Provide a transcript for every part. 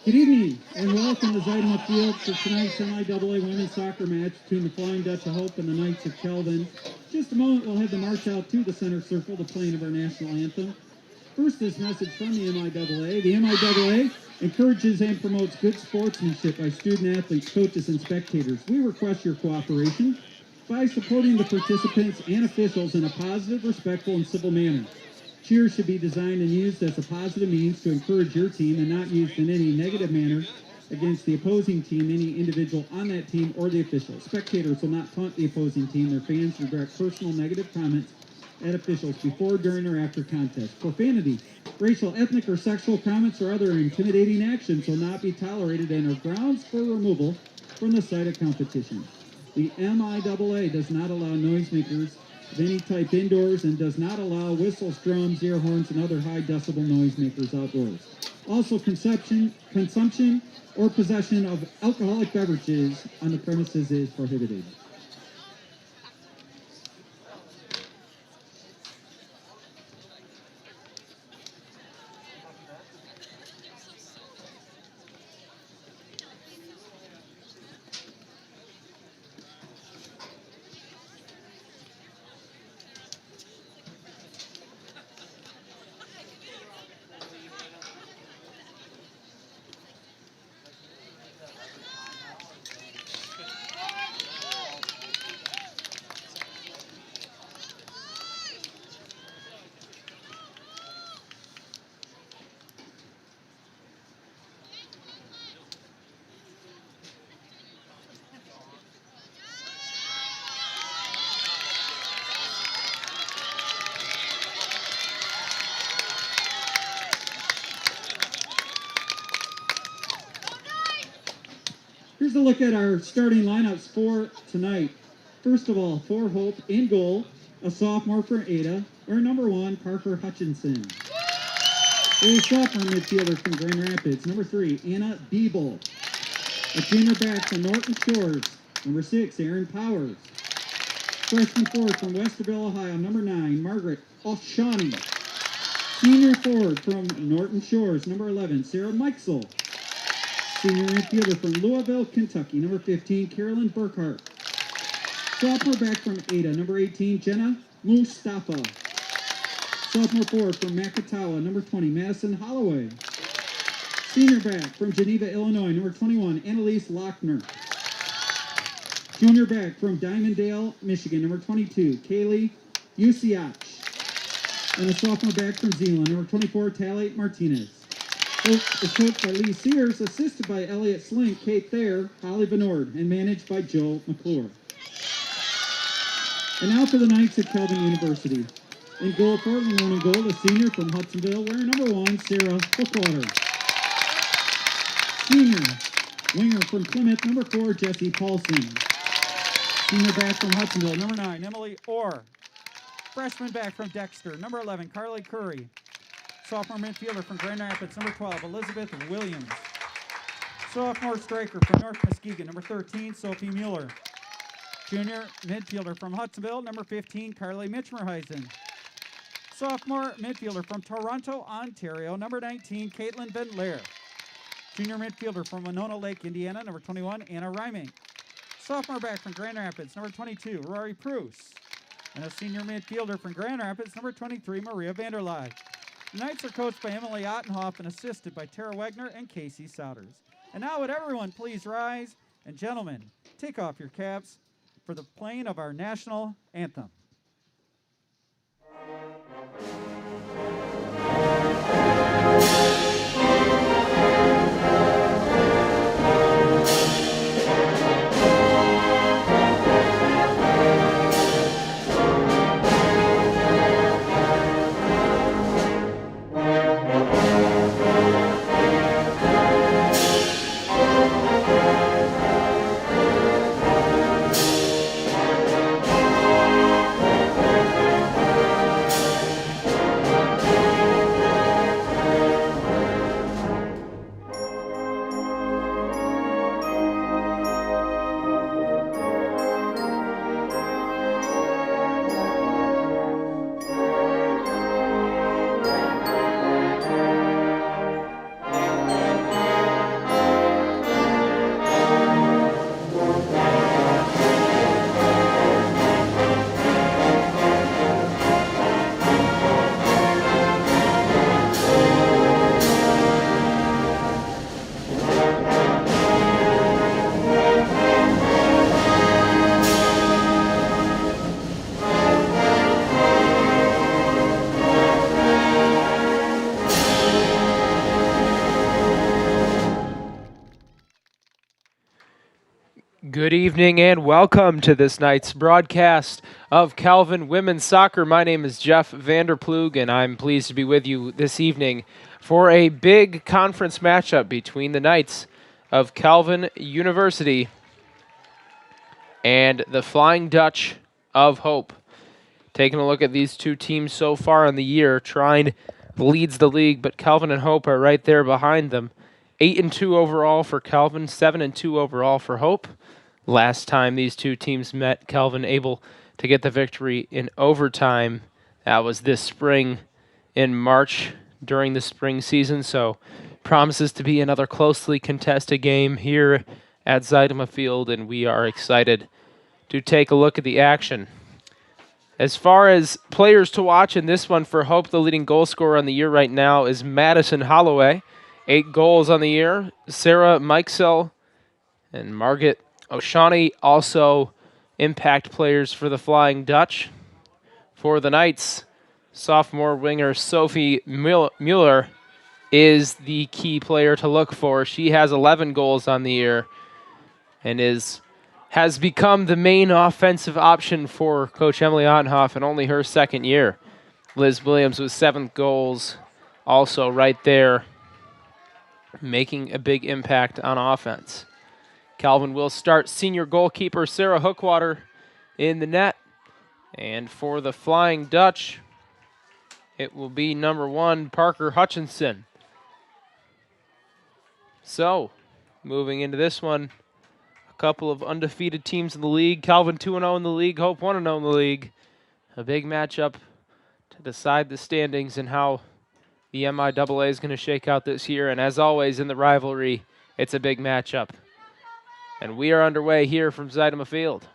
Good evening and welcome to Zydeman Field for tonight's MIAA women's soccer match between the Flying Dutch of Hope and the Knights of Kelvin. Just a moment, we'll have the march out to the center circle, the playing of our national anthem. First, this message from the MIAA. The MIAA encourages and promotes good sportsmanship by student athletes, coaches, and spectators. We request your cooperation by supporting the participants and officials in a positive, respectful, and civil manner. Cheers should be designed and used as a positive means to encourage your team and not used in any negative manner against the opposing team, any individual on that team, or the officials. Spectators will not taunt the opposing team. Their fans will direct personal negative comments at officials before, during, or after contest. Profanity, racial, ethnic, or sexual comments or other intimidating actions will not be tolerated and are grounds for removal from the site of competition. The MIAA does not allow noisemakers of any type indoors and does not allow whistles, drums, air horns, and other high decibel noisemakers outdoors. Also, consumption or possession of alcoholic beverages on the premises is prohibited. Here's a look at our starting lineups for tonight. First of all, for Hope in goal, a sophomore for Ada, or number 1, Parker Hutchinson. A sophomore midfielder from Grand Rapids, number 3, Anna Beeble. A junior back from Norton Shores, number 6, Aaron Powers. Freshman forward from Westerville, Ohio, number 9, Margaret O'Shawnee. Senior forward from Norton Shores, number 11, Sarah Meixel. Senior midfielder from Louisville, Kentucky, number 15, Carolyn Burkhart. Sophomore back from Ada, number 18, Jenna Mustafa. Sophomore forward from Makatawa, number 20, Madison Holloway. Senior back from Geneva, Illinois, number 21, Annalise Lochner. Junior back from Diamonddale, Michigan, number 22, Kaylee Usiach. And a sophomore back from Zeeland, number 24, Tally Martinez. Hope is coached by Lee Sears, assisted by Elliot Slink, Kate Thayer, Holly Benord, and managed by Joe McClure. And now for the Knights at Kelvin University. In goal, Portland in goal, the senior from Hudsonville, wearing number 1, Sarah Hookwater. Senior winger from Plymouth, number 4, Jesse Paulson. Senior back from Hudsonville, number 9, Emily Orr. Freshman back from Dexter, number 11, Carly Curry. Sophomore midfielder from Grand Rapids, number 12, Elizabeth Williams. Sophomore striker from North Muskegon, number 13, Sophie Mueller. Junior midfielder from Hudsonville, number 15, Carly Mitchmerheisen. Sophomore midfielder from Toronto, Ontario, number 19, Caitlin Van Leer. Junior midfielder from Winona Lake, Indiana, number 21, Anna Ryming. Sophomore back from Grand Rapids, number 22, Rory Pruce. And a senior midfielder from Grand Rapids, number 23, Maria Vanderlaag. The Knights are coached by Emily Ottenhoff and assisted by Tara Wegner and Casey Souders. And now would everyone please rise, and gentlemen, take off your caps for the playing of our national anthem. Good evening and welcome to this night's broadcast of Calvin Women's Soccer. My name is Jeff Vanderplug and I'm pleased to be with you this evening for a big conference matchup between the Knights of Calvin University and the Flying Dutch of Hope. Taking a look at these two teams so far in the year, Trine leads the league, but Calvin and Hope are right there behind them. 8-2 overall for Calvin, 7-2 overall for Hope. Last time these two teams met, Calvin able to get the victory in overtime. That was this spring in March during the spring season, so promises to be another closely contested game here at Zuidema Field, and we are excited to take a look at the action. As far as players to watch in this one for Hope, the leading goal scorer on the year right now is Madison Holloway. 8 goals on the year. Sarah Mikesell and Margaret O'Shaughnessy also impact players for the Flying Dutch. For the Knights, sophomore winger Sophie Mueller is the key player to look for. She has 11 goals on the year and has become the main offensive option for Coach Emily Ottenhoff in only her second year. Liz Williams with 7 goals, also right there, making a big impact on offense. Calvin will start senior goalkeeper Sarah Hookwater in the net. And for the Flying Dutch, it will be number 1, Parker Hutchinson. So, moving into this one, a couple of undefeated teams in the league. Calvin 2-0 in the league, Hope 1-0 in the league. A big matchup to decide the standings and how the MIAA is going to shake out this year. And as always in the rivalry, it's a big matchup. And we are underway here from Zuidema Field.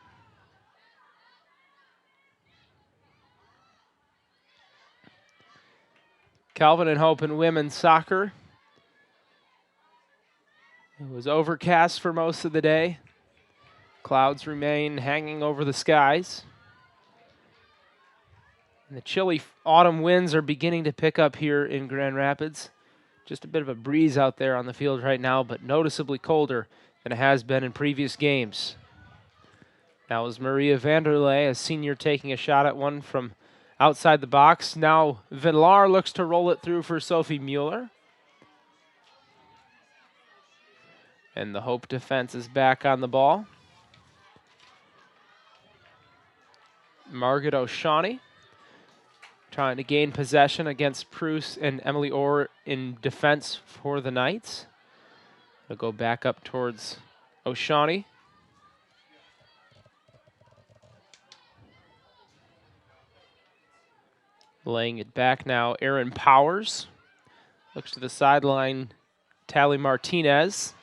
Calvin and Hope in women's soccer. It was overcast for most of the day. Clouds remain hanging over the skies. And the chilly autumn winds are beginning to pick up here in Grand Rapids. Just a bit of a breeze out there on the field right now, but noticeably colder than it has been in previous games. That was Maria Vanderlei, a senior, taking a shot at one from outside the box. Now Vinlar looks to roll it through for Sophie Mueller. And the Hope defense is back on the ball. Margaret O'Shaughnessy trying to gain possession against Pruce and Emily Orr in defense for the Knights. They'll go back up towards O'Shaughnessy. Laying it back now, Aaron Powers. Looks to the sideline, Tally Martinez.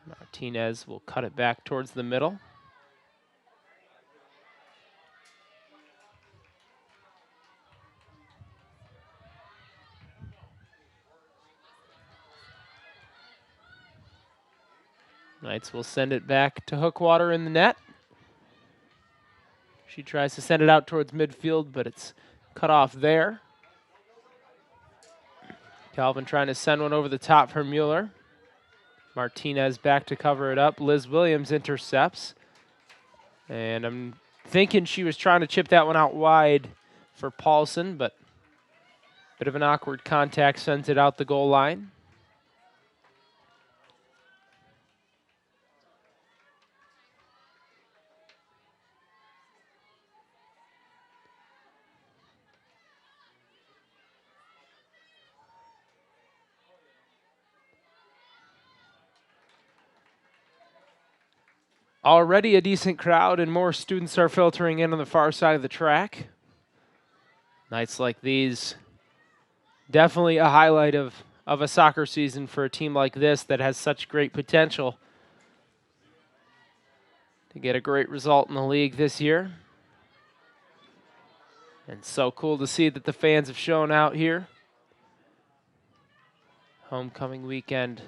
Martinez will cut it back towards the middle. Knights will send it back to Hookwater in the net. She tries to send it out towards midfield, but it's cut off there. Calvin trying to send one over the top for Mueller. Martinez back to cover it up. Liz Williams intercepts. And I'm thinking she was trying to chip that one out wide for Paulson, but a bit of an awkward contact sends it out the goal line. Already a decent crowd, and more students are filtering in on the far side of the track. Nights like these, definitely a highlight of a soccer season for a team like this that has such great potential to get a great result in the league this year. And so cool to see that the fans have shown out here. Homecoming weekend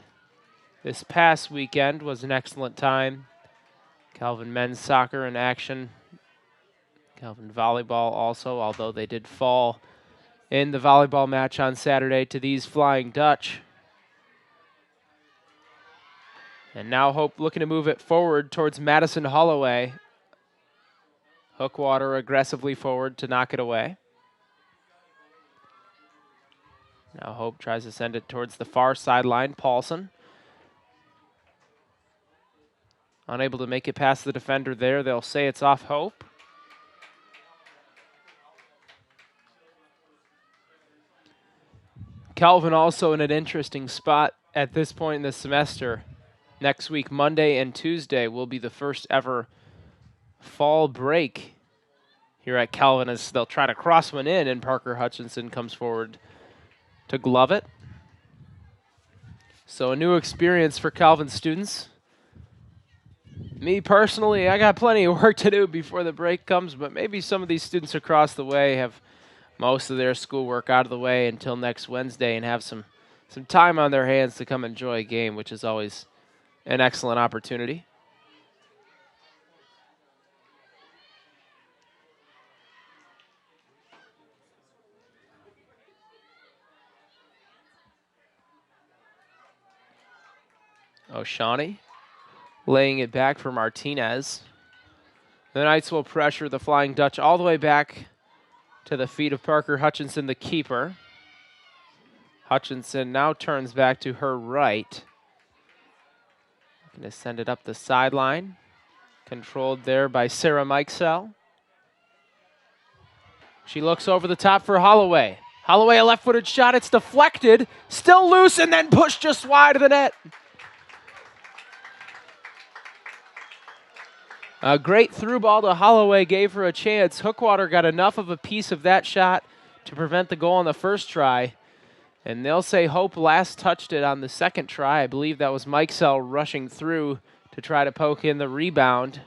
this past weekend was an excellent time. Calvin men's soccer in action. Calvin volleyball also, although they did fall in the volleyball match on Saturday to these Flying Dutch. And now Hope looking to move it forward towards Madison Holloway. Hookwater aggressively forward to knock it away. Now Hope tries to send it towards the far sideline. Paulson unable to make it past the defender there. They'll say it's off Hope. Calvin also in an interesting spot at this point in the semester. Next week, Monday and Tuesday, will be the first ever fall break here at Calvin as they'll try to cross one in, and Parker Hutchinson comes forward to glove it. So a new experience for Calvin students. Me personally, I got plenty of work to do before the break comes, but maybe some of these students across the way have most of their schoolwork out of the way until next Wednesday and have some time on their hands to come enjoy a game, which is always an excellent opportunity. O'Shawnee laying it back for Martinez. The Knights will pressure the Flying Dutch all the way back to the feet of Parker Hutchinson, the keeper. Hutchinson now turns back to her right. Going to send it up the sideline. Controlled there by Sarah Mikesell. She looks over the top for Holloway. Holloway, a left-footed shot. It's deflected. Still loose and then pushed just wide of the net. A great through ball to Holloway gave her a chance. Hookwater got enough of a piece of that shot to prevent the goal on the first try. And they'll say Hope last touched it on the second try. I believe that was Mikesell rushing through to try to poke in the rebound.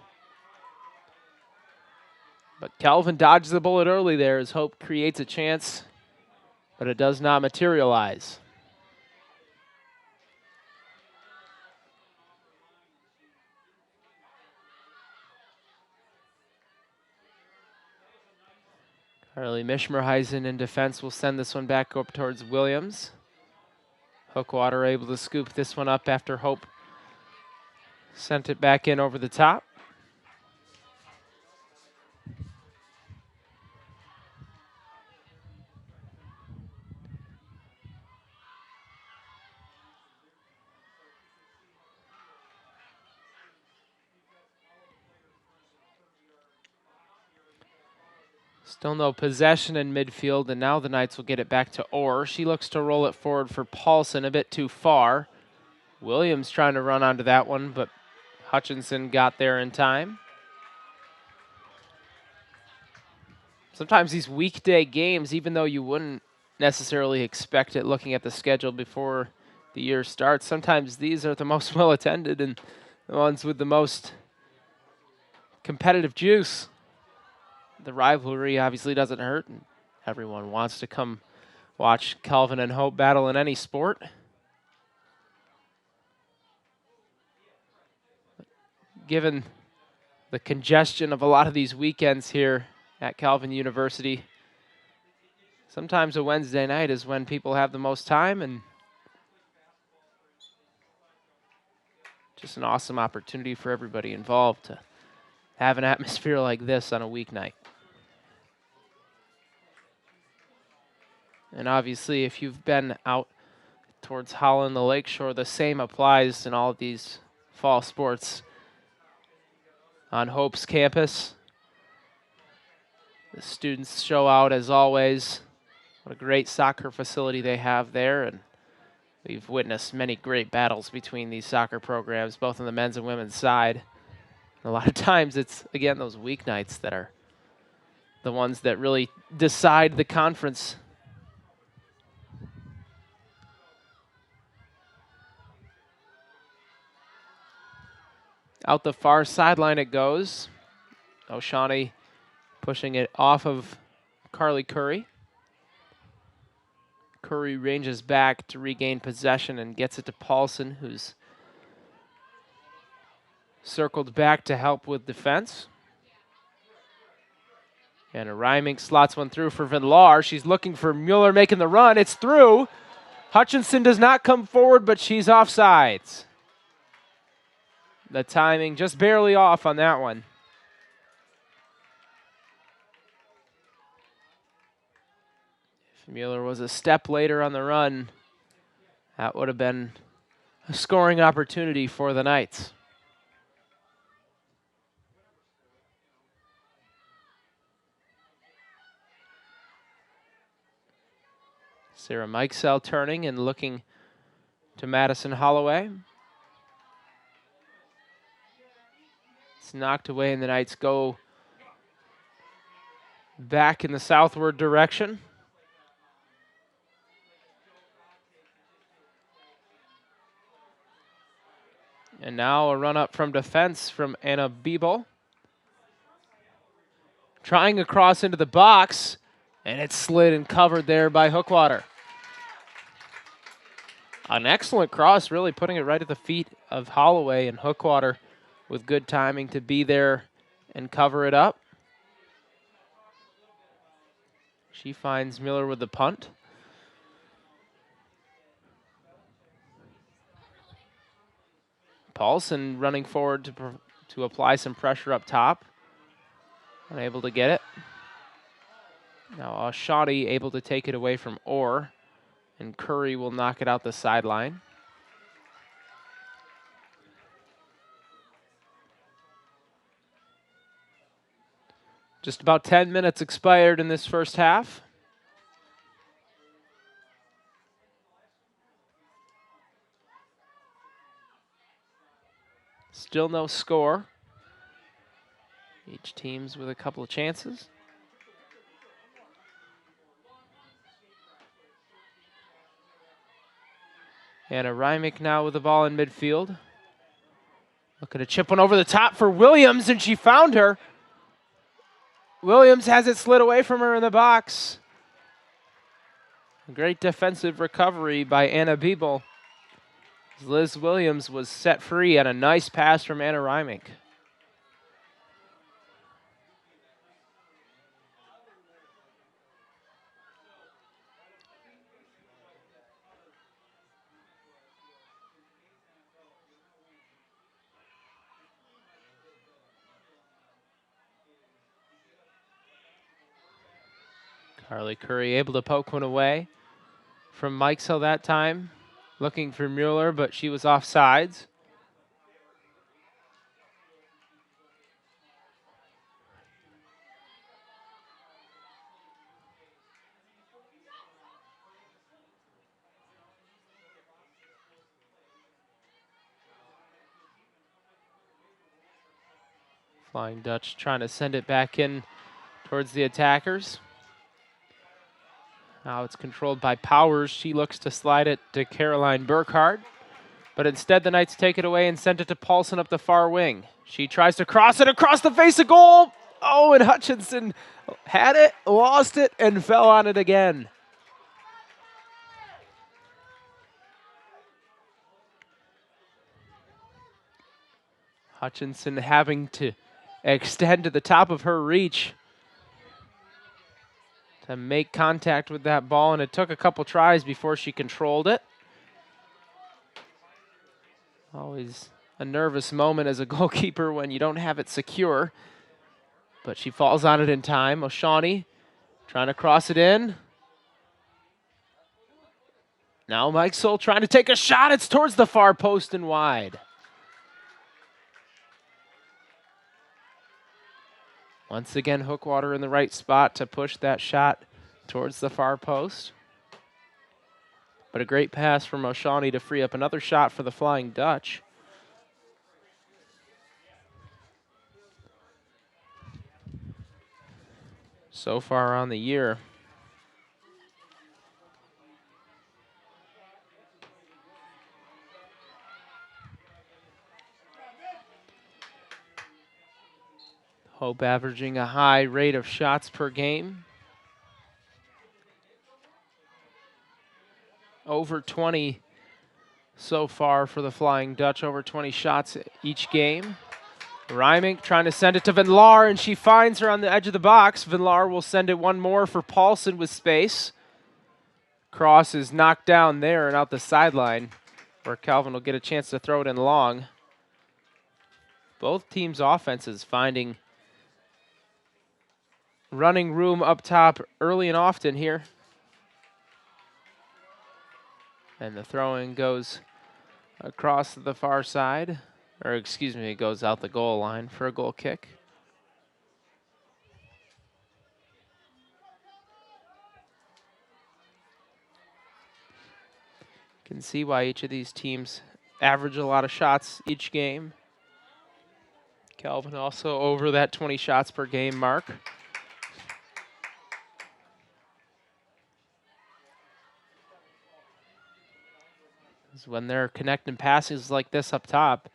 But Calvin dodges the bullet early there as Hope creates a chance, but it does not materialize. Carly Mishmerheisen in defense will send this one back up towards Williams. Hookwater able to scoop this one up after Hope sent it back in over the top. Still no possession in midfield, and now the Knights will get it back to Orr. She looks to roll it forward for Paulson, a bit too far. Williams trying to run onto that one, but Hutchinson got there in time. Sometimes these weekday games, even though you wouldn't necessarily expect it looking at the schedule before the year starts, sometimes these are the most well-attended and the ones with the most competitive juice. The rivalry obviously doesn't hurt, and everyone wants to come watch Calvin and Hope battle in any sport. Given the congestion of a lot of these weekends here at Calvin University, sometimes a Wednesday night is when people have the most time, and just an awesome opportunity for everybody involved to have an atmosphere like this on a weeknight. And obviously, if you've been out towards Holland, the Lakeshore, the same applies in all of these fall sports. On Hope's campus, the students show out as always. What a great soccer facility they have there, and we've witnessed many great battles between these soccer programs, both on the men's and women's side. And a lot of times it's, again, those weeknights that are the ones that really decide the conference. Out the far sideline it goes. O'Shawnee pushing it off of Carly Curry. Curry ranges back to regain possession and gets it to Paulson, who's circled back to help with defense. And a Ryming slots one through for Van Laar. She's looking for Mueller making the run. It's through. Hutchinson does not come forward, but she's offsides. The timing just barely off on that one. If Mueller was a step later on the run, that would have been a scoring opportunity for the Knights. Sarah Mikesell turning and looking to Madison Holloway. It's knocked away and the Knights go back in the southward direction. And now a run up from defense from Anna Biebel. Trying across into the box, and it's slid and covered there by Hookwater. An excellent cross, really putting it right at the feet of Holloway, and Hookwater with good timing to be there and cover it up. She finds Miller with the punt. Paulson running forward to apply some pressure up top. Unable to get it. Now Shawnee able to take it away from Orr, and Curry will knock it out the sideline. Just about 10 minutes expired in this first half. Still no score. Each team's with a couple of chances. Anna Rymick now with the ball in midfield. Looking to chip one over the top for Williams, and she found her. Williams has it slid away from her in the box. A great defensive recovery by Anna Biebel. Liz Williams was set free on a nice pass from Anna Rymick. Carly Curry able to poke one away from Mikesell that time. Looking for Mueller, but she was offsides. Flying Dutch trying to send it back in towards the attackers. Now it's controlled by Powers. She looks to slide it to Caroline Burkhardt. But instead the Knights take it away and send it to Paulson up the far wing. She tries to cross it across the face of goal. Oh, and Hutchinson had it, lost it, and fell on it again. Hutchinson having to extend to the top of her reach to make contact with that ball, and it took a couple tries before she controlled it. Always a nervous moment as a goalkeeper when you don't have it secure, but she falls on it in time. O'Shawnee trying to cross it in. Now Mike Soul trying to take a shot. It's towards the far post and wide. Once again, Hookwater in the right spot to push that shot towards the far post. But a great pass from O'Shawnee to free up another shot for the Flying Dutch. So far on the year, Hope averaging a high rate of shots per game. Over 20 so far for the Flying Dutch, over 20 shots each game. Rymick trying to send it to Van Laar, and she finds her on the edge of the box. Van Laar will send it one more for Paulson with space. Cross is knocked down there and out the sideline, where Calvin will get a chance to throw it in long. Both teams' offenses finding running room up top early and often here. And the throw-in goes across the far side. Or excuse me, it goes out the goal line for a goal kick. Can see why each of these teams average a lot of shots each game. Calvin also over that 20 shots per game mark. When they're connecting passes like this up top,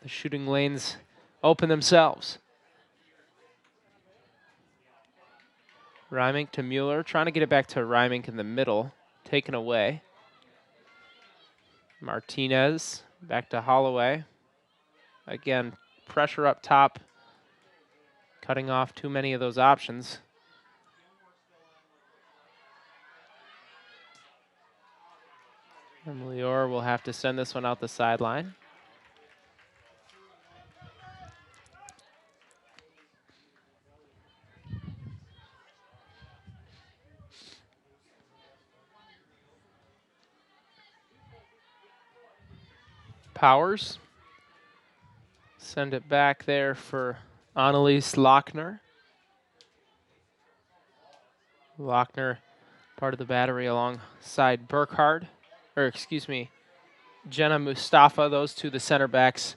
the shooting lanes open themselves. Reimink to Mueller, trying to get it back to Reimink in the middle, taken away. Martinez back to Holloway. Again, pressure up top, cutting off too many of those options. And Lior will have to send this one out the sideline. Powers. Send it back there for Annalise Lochner. Lochner, part of the battery alongside Burkhardt, or excuse me, Jenna Mustafa, those two, the center backs,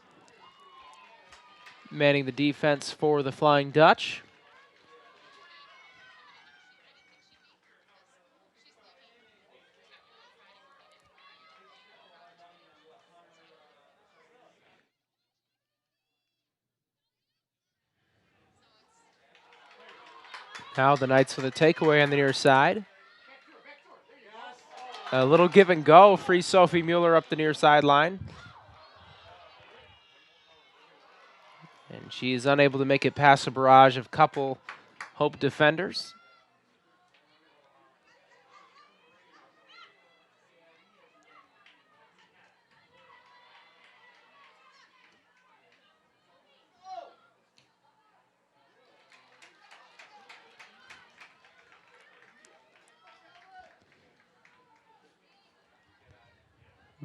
manning the defense for the Flying Dutch. Now the Knights with a takeaway on the near side. A little give and go, free Sophie Mueller up the near sideline. And she's unable to make it past a barrage of couple Hope defenders.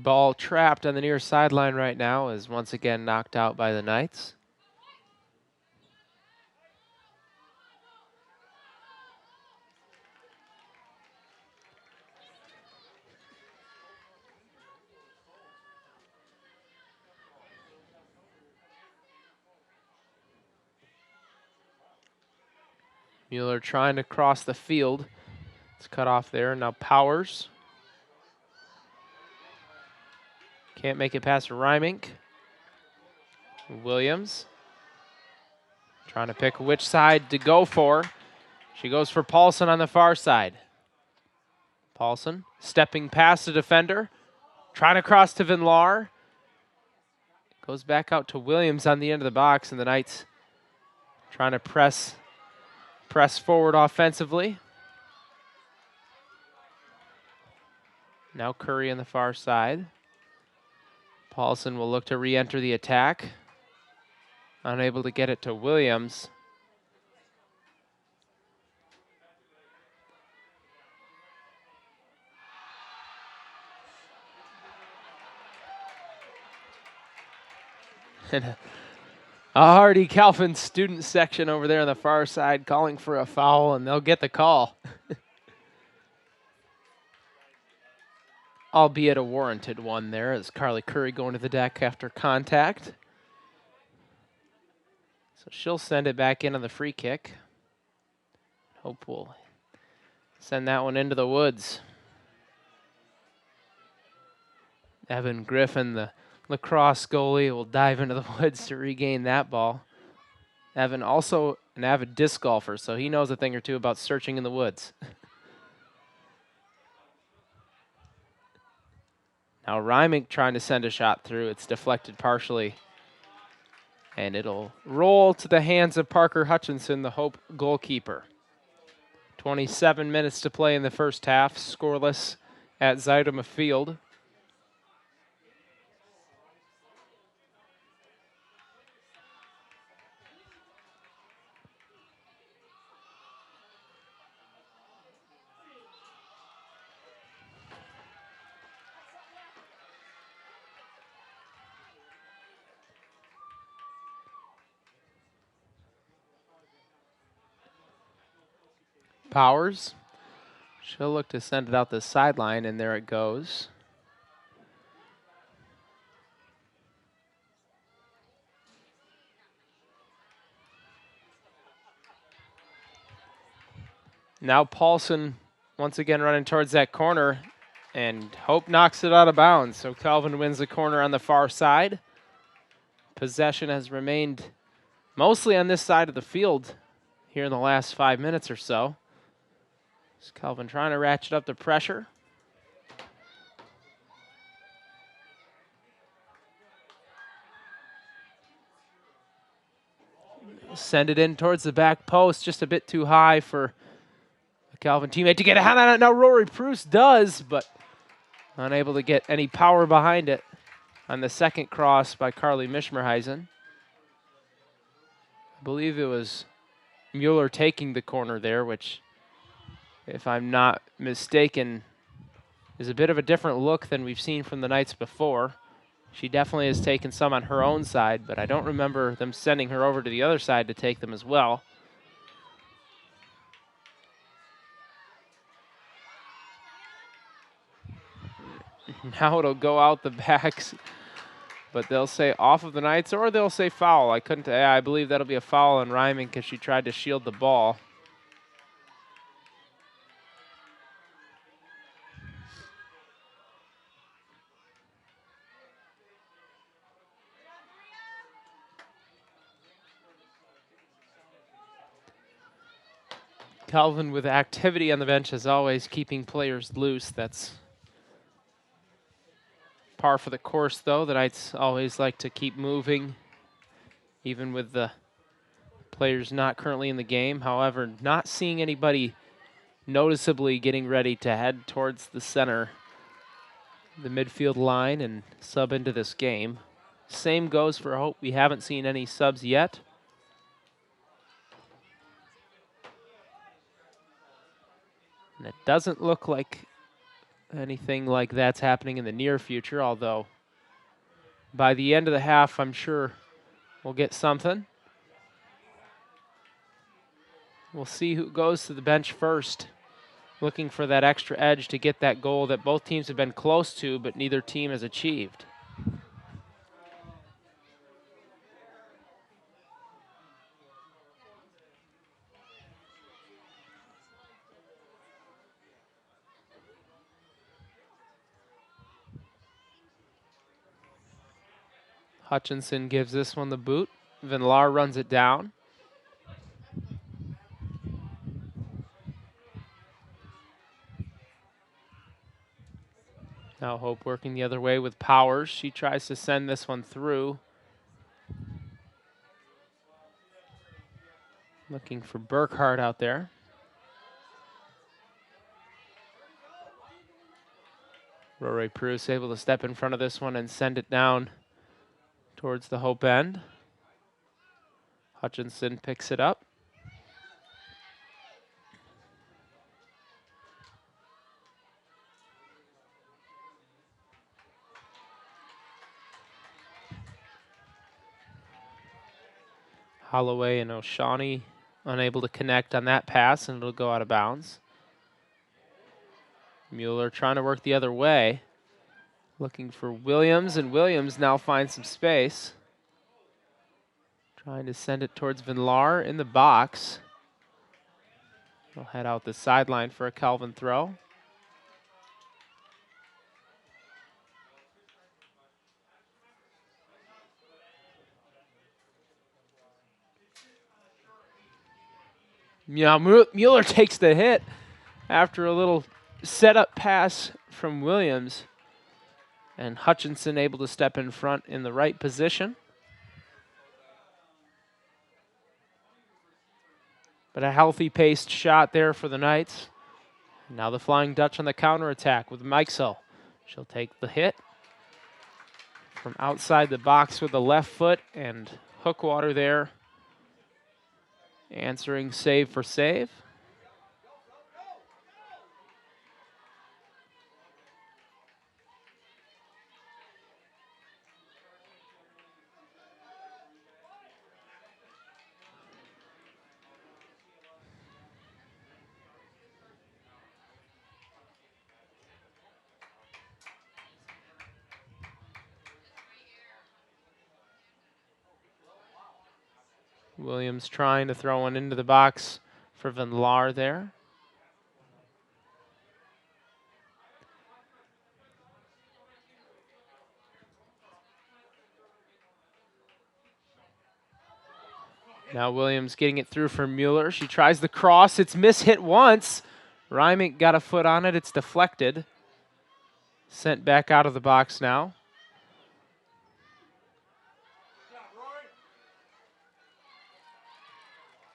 Ball trapped on the near sideline right now is once again knocked out by the Knights. Mueller trying to cross the field. It's cut off there. Now Powers. Can't make it past Reimink. Williams. Trying to pick which side to go for. She goes for Paulson on the far side. Paulson stepping past the defender. Trying to cross to Vinlar. Goes back out to Williams on the end of the box, and the Knights trying to press forward offensively. Now Curry on the far side. Paulson will look to re-enter the attack. Unable to get it to Williams. And a Hardy Calvin student section over there on the far side calling for a foul, and they'll get the call. Albeit a warranted one there, as Carly Curry going to the deck after contact. So she'll send it back in on the free kick. Hope will send that one into the woods. Evan Griffin, the lacrosse goalie, will dive into the woods to regain that ball. Evan also an avid disc golfer, so he knows a thing or two about searching in the woods. Now Reimink trying to send a shot through. It's deflected partially. And it'll roll to the hands of Parker Hutchinson, the Hope goalkeeper. 27 minutes to play in the first half, scoreless at Zeidema Field. Powers. She'll look to send it out the sideline, and there it goes. Now Paulson once again running towards that corner, and Hope knocks it out of bounds. So Calvin wins the corner on the far side. Possession has remained mostly on this side of the field here in the last 5 minutes or so. Is Calvin trying to ratchet up the pressure? Send it in towards the back post, just a bit too high for a Calvin teammate to get a hand on it. Now Rory Pruce does, but unable to get any power behind it on the second cross by Carly Mishmerheisen. I believe it was Mueller taking the corner there, which, if I'm not mistaken, is a bit of a different look than we've seen from the Knights before. She definitely has taken some on her own side, but I don't remember them sending her over to the other side to take them as well. Now it'll go out the backs, but they'll say off of the Knights, or they'll say foul. I believe that'll be a foul on Ryman because she tried to shield the ball. Calvin with activity on the bench as always, keeping players loose. That's par for the course, though. The Knights always like to keep moving, even with the players not currently in the game. However, not seeing anybody noticeably getting ready to head towards the center, the midfield line, and sub into this game. Same goes for Hope. We haven't seen any subs yet. And it doesn't look like anything like that's happening in the near future, although by the end of the half, I'm sure we'll get something. We'll see who goes to the bench first, looking for that extra edge to get that goal that both teams have been close to, but neither team has achieved. Hutchinson gives this one the boot. Van Laar runs it down. Now Hope working the other way with Powers. She tries to send this one through. Looking for Burkhart out there. Rory Pruce able to step in front of this one and send it down towards the Hope end. Hutchinson picks it up. Holloway and O'Shawney unable to connect on that pass, and it'll go out of bounds. Mueller trying to work the other way. Looking for Williams, and Williams now finds some space. Trying to send it towards Van Laar in the box. He'll head out the sideline for a Calvin throw. Yeah, Mueller takes the hit after a little setup pass from Williams. And Hutchinson able to step in front in the right position. But a healthy paced shot there for the Knights. Now the Flying Dutch on the counterattack with Mikesell. She'll take the hit from outside the box with the left foot, and Hookwater there answering save for save. Williams trying to throw one into the box for Van Laar there. Now Williams getting it through for Mueller. She tries the cross. It's mishit once. Reimink got a foot on it. It's deflected. Sent back out of the box now.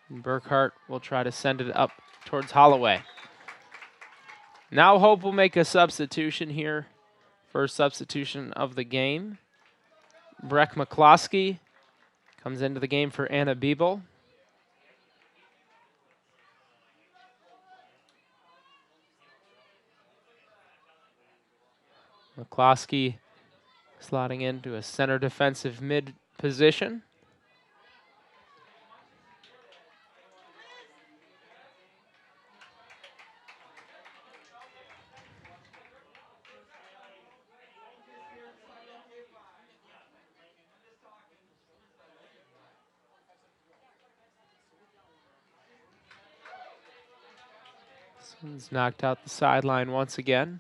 And Burkhart will try to send it up towards Holloway. Now Hope will make a substitution here. First substitution of the game. Breck McCloskey comes into the game for Anna Biebel. McCloskey slotting into a center defensive mid position. He's knocked out the sideline once again.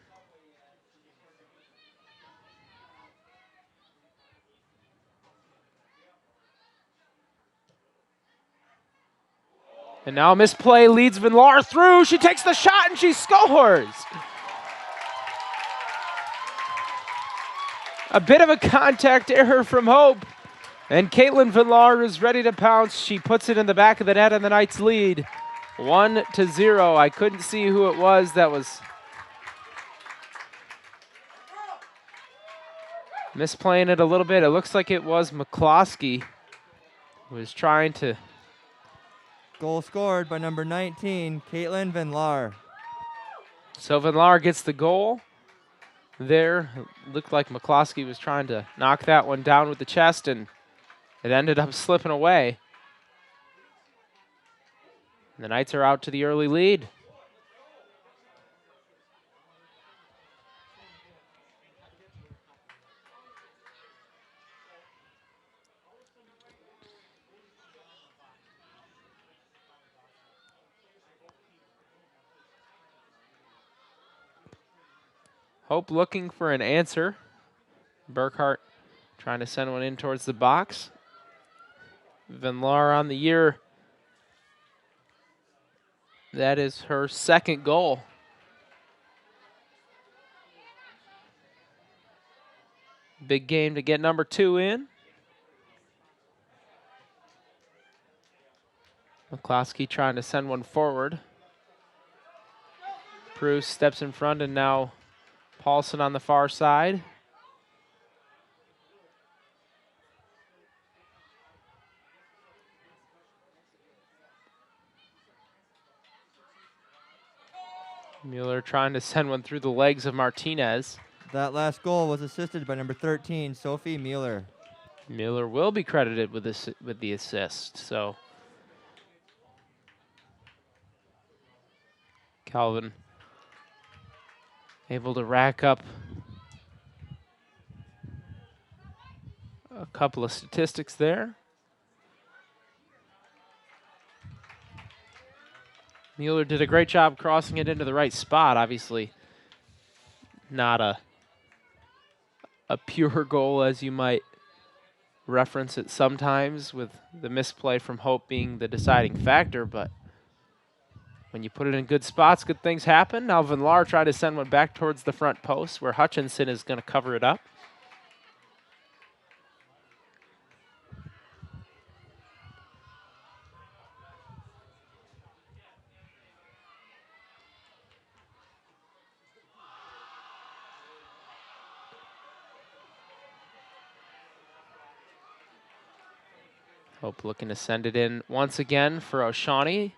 And now misplay leads Van Laar through. She takes the shot and she scores. A bit of a contact error from Hope. And Caitlin Van Laar is ready to pounce. She puts it in the back of the net and the Knights lead 1-0. I couldn't see who it was that was misplaying it a little bit. It looks like it was McCloskey who was trying to. Goal scored by number 19, Caitlin Van Laar. So Van Laar gets the goal there. It looked like McCloskey was trying to knock that one down with the chest, and it ended up slipping away. The Knights are out to the early lead. Hope looking for an answer. Burkhart trying to send one in towards the box. Van Laar on the year. That is her second goal. Big game to get number 2 in. McCloskey trying to send one forward. Bruce steps in front, and now Paulson on the far side. Mueller trying to send one through the legs of Martinez. That last goal was assisted by number 13, Sophie Mueller. Mueller will be credited with the assist. So Calvin able to rack up a couple of statistics there. Mueller did a great job crossing it into the right spot. Obviously not a pure goal as you might reference it sometimes, with the misplay from Hope being the deciding factor, but when you put it in good spots, good things happen. Now Van Laar tried to send one back towards the front post where Hutchinson is going to cover it up. Hope looking to send it in once again for O'Shawnee.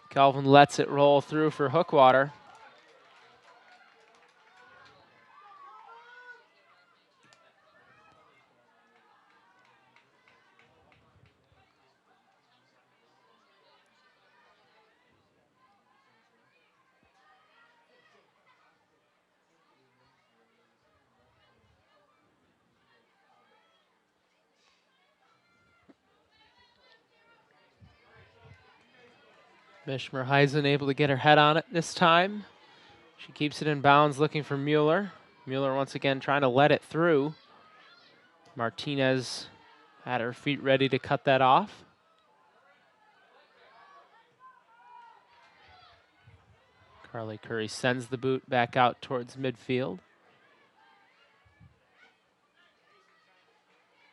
Calvin lets it roll through for Hookwater. Mishmerheisen able to get her head on it this time. She keeps it in bounds, looking for Mueller. Mueller once again trying to let it through. Martinez had her feet ready to cut that off. Carly Curry sends the boot back out towards midfield.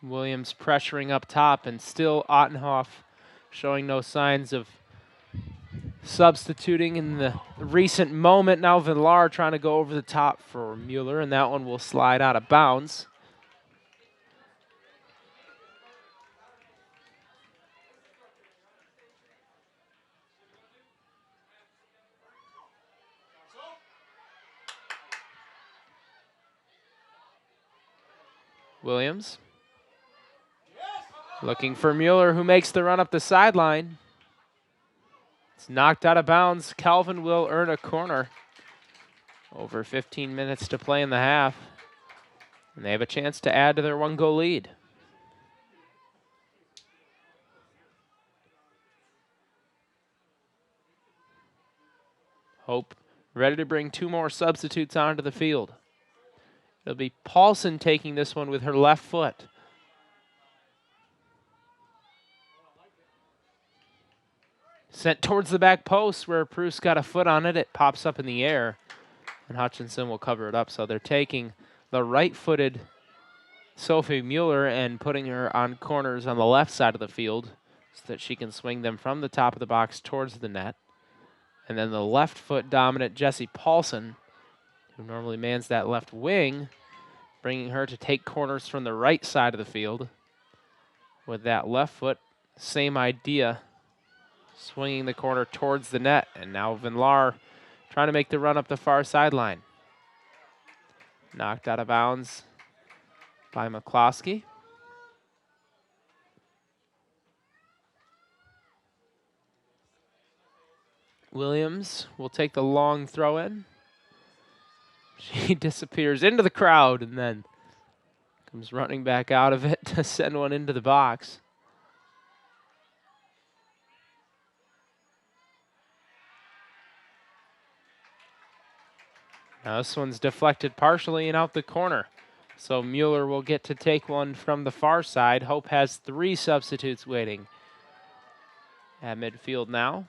Williams pressuring up top, and still Ottenhoff showing no signs of substituting in the recent moment. Now Villar trying to go over the top for Mueller, and that one will slide out of bounds. Williams looking for Mueller, who makes the run up the sideline. It's knocked out of bounds. Calvin will earn a corner. Over 15 minutes to play in the half. And they have a chance to add to their 1-goal lead. Hope ready to bring 2 more substitutes onto the field. It'll be Paulson taking this one with her left foot. Sent towards the back post where Proust got a foot on it. It pops up in the air, and Hutchinson will cover it up. So they're taking the right-footed Sophie Mueller and putting her on corners on the left side of the field so that she can swing them from the top of the box towards the net. And then the left foot dominant Jessie Paulson, who normally mans that left wing, bringing her to take corners from the right side of the field. With that left foot, same idea, swinging the corner towards the net. And now Vinlar trying to make the run up the far sideline. Knocked out of bounds by McCloskey. Williams will take the long throw in. She disappears into the crowd and then comes running back out of it to send one into the box. Now this one's deflected partially and out the corner. So Mueller will get to take one from the far side. Hope has 3 substitutes waiting at midfield now,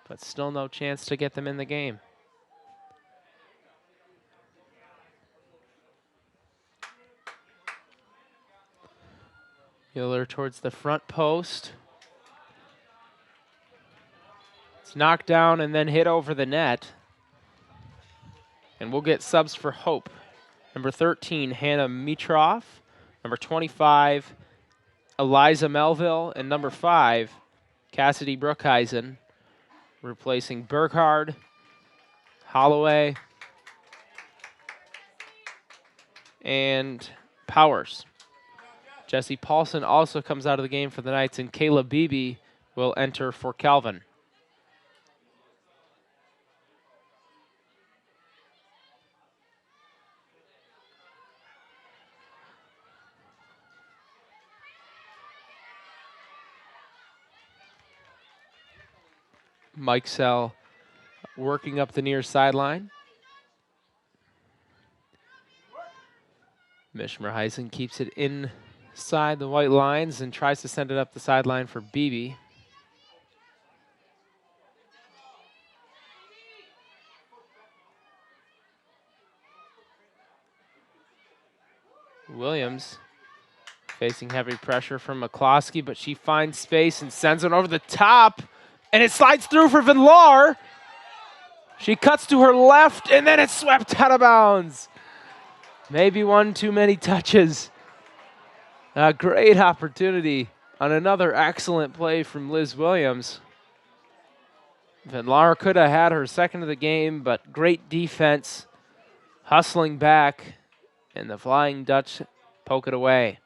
but still no chance to get them in the game. Mueller towards the front post. It's knocked down and then hit over the net. And we'll get subs for Hope. Number 13, Hannah Mitroff. Number 25, Eliza Melville. And number 5, Cassidy Brookhuizen, replacing Burkhard, Holloway, and Powers. Jessie Paulson also comes out of the game for the Knights, and Kayla Beebe will enter for Calvin. Mike Sell working up the near sideline. Mishmerheisen keeps it inside the white lines and tries to send it up the sideline for Beebe. Williams facing heavy pressure from McCloskey, but she finds space and sends it over the top. And it slides through for Vinlar. She cuts to her left, and then it's swept out of bounds. Maybe one too many touches. A great opportunity on another excellent play from Liz Williams. Vinlar could have had her second of the game, but great defense, hustling back, and the Flying Dutch poke it away.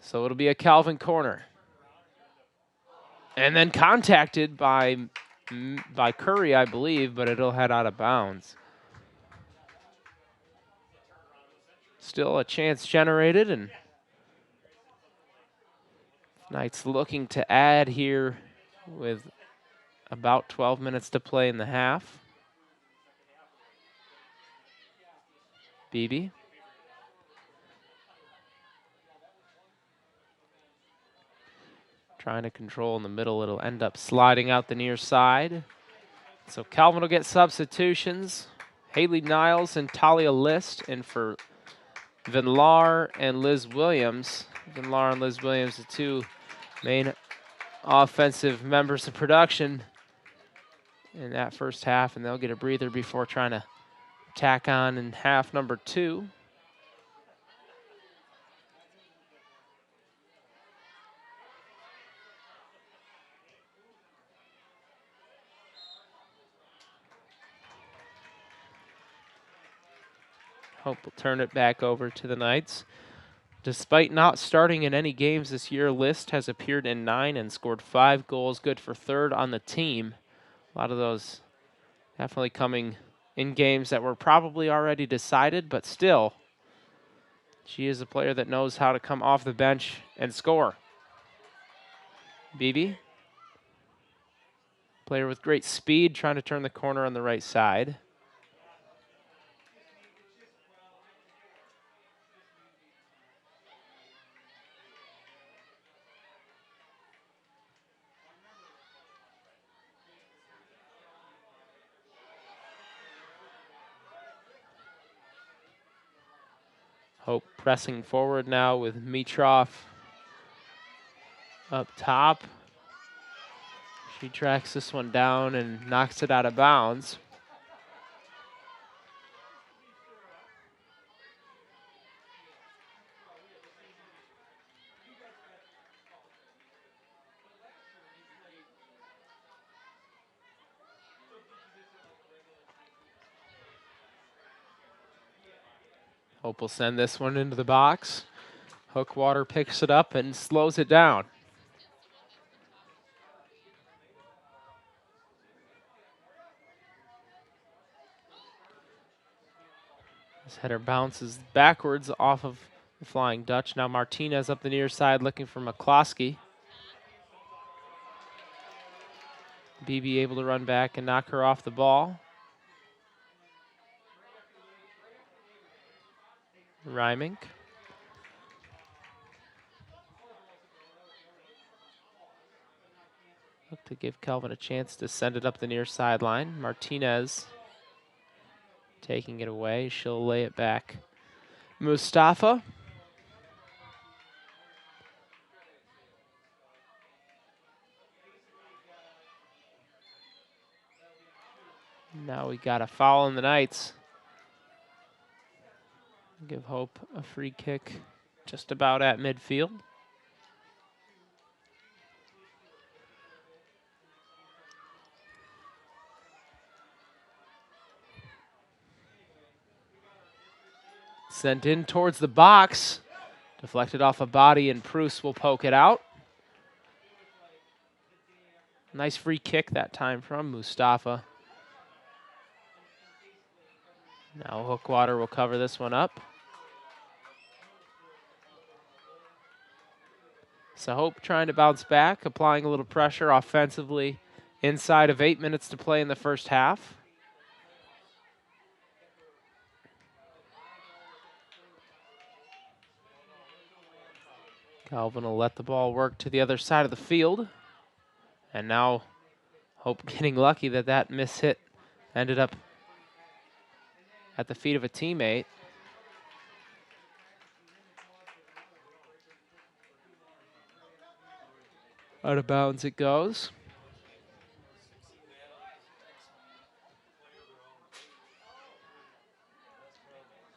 So it'll be a Calvin corner. And then contacted by Curry, I believe, but it'll head out of bounds. Still a chance generated, and Knights looking to add here with about 12 minutes to play in the half. Beebe. Trying to control in the middle. It'll end up sliding out the near side. So Calvin will get substitutions. Haley Niles and Talia List in for Vinlar and Liz Williams. Vinlar and Liz Williams, the two main offensive members of production in that first half, and they'll get a breather before trying to tack on in half number 2. Hope will turn it back over to the Knights. Despite not starting in any games this year, List has appeared in 9 and scored 5 goals, good for 3rd on the team. A lot of those definitely coming in games that were probably already decided, but still, she is a player that knows how to come off the bench and score. Beebe, player with great speed, trying to turn the corner on the right side. Hope pressing forward now with Mitrov up top. She tracks this one down and knocks it out of bounds. Hope will send this one into the box. Hookwater picks it up and slows it down. This header bounces backwards off of the Flying Dutch. Now Martinez up the near side looking for McCloskey. BB able to run back and knock her off the ball. Rymink. Look to give Kelvin a chance to send it up the near sideline. Martinez taking it away. She'll lay it back. Mustafa. Now we got a foul in the Knights. Give Hope a free kick just about at midfield. Sent in towards the box. Deflected off a body, and Pruce will poke it out. Nice free kick that time from Mustafa. Now Hookwater will cover this one up. So Hope trying to bounce back, applying a little pressure offensively inside of 8 minutes to play in the first half. Calvin will let the ball work to the other side of the field. And now Hope getting lucky that that miss hit ended up at the feet of a teammate. Out of bounds it goes.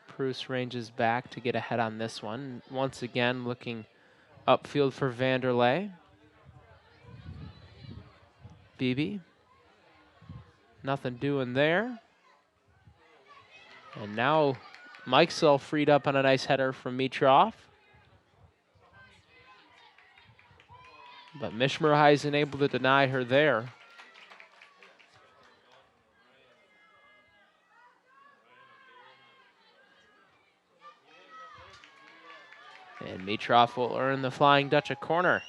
Pruce ranges back to get ahead on this one. Once again looking upfield for Vanderlei. Beebe. Nothing doing there. And now Mikesell freed up on a nice header from Mitrov. But Mishmerheisen able to deny her there. And Mitrov will earn the Flying Dutch a corner.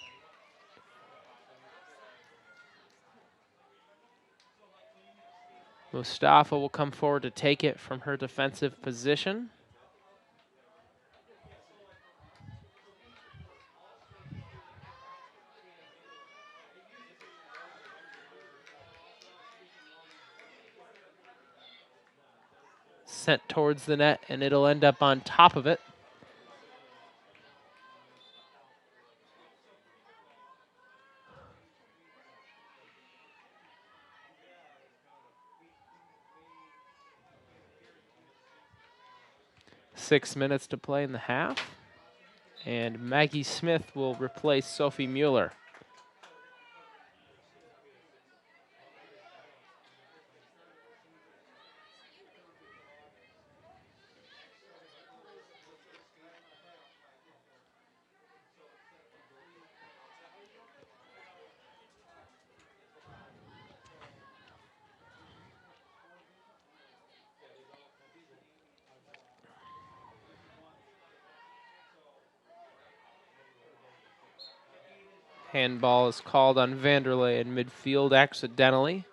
Mustafa will come forward to take it from her defensive position. Sent towards the net, and it'll end up on top of it. Six minutes to play in the half. And Maggie Smith will replace Sophie Mueller. Handball is called on Vanderlei in midfield accidentally.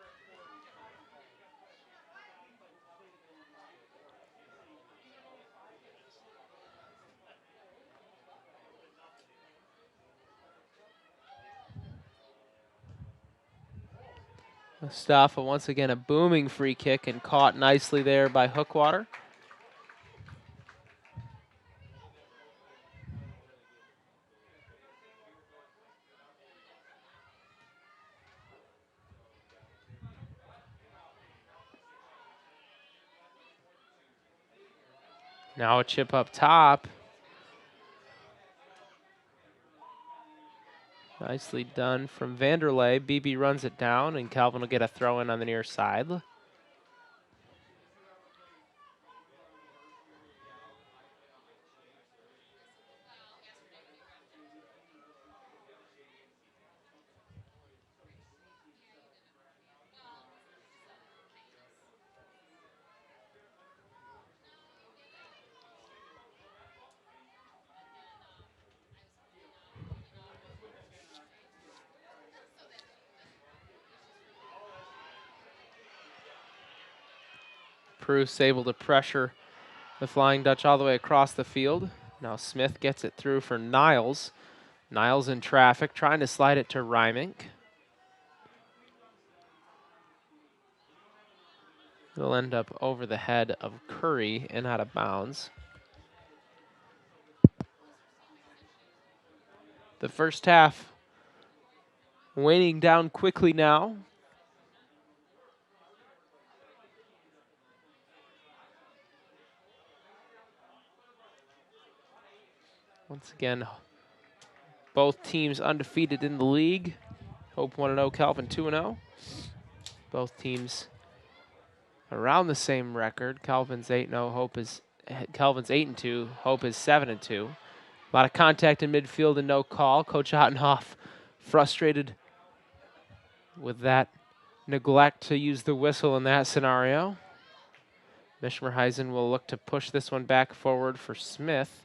Mustafa once again a booming free kick and caught nicely there by Hookwater. Now a chip up top. Nicely done from Vanderlei. BB runs it down, and Calvin will get a throw in on the near side. Proust able to pressure the Flying Dutch all the way across the field. Now Smith gets it through for Niles. Niles in traffic, trying to slide it to Rymink. It'll end up over the head of Curry and out of bounds. The first half waning down quickly now. Once again, both teams undefeated in the league. Hope 1-0, Calvin 2-0. Both teams around the same record. Calvin's 8-0, Calvin's 8-2, Hope is 7-2. A lot of contact in midfield and no call. Coach Ottenhoff frustrated with that neglect to use the whistle in that scenario. Mishmerheisen will look to push this one back forward for Smith,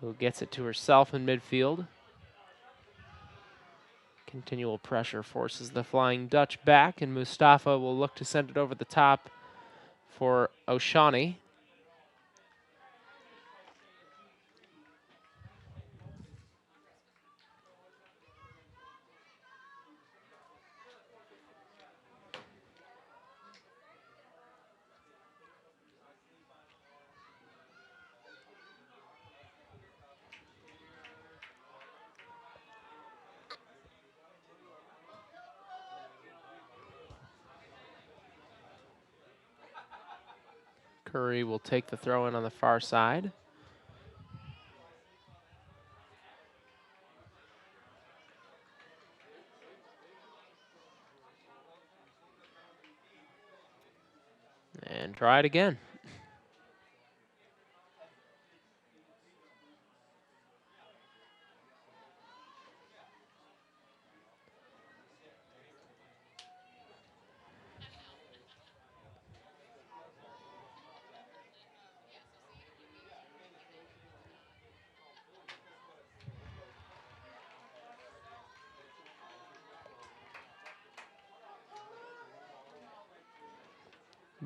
who gets it to herself in midfield. Continual pressure forces the Flying Dutch back, and Mustafa will look to send it over the top for Oshani. Curry will take the throw in on the far side. And try it again.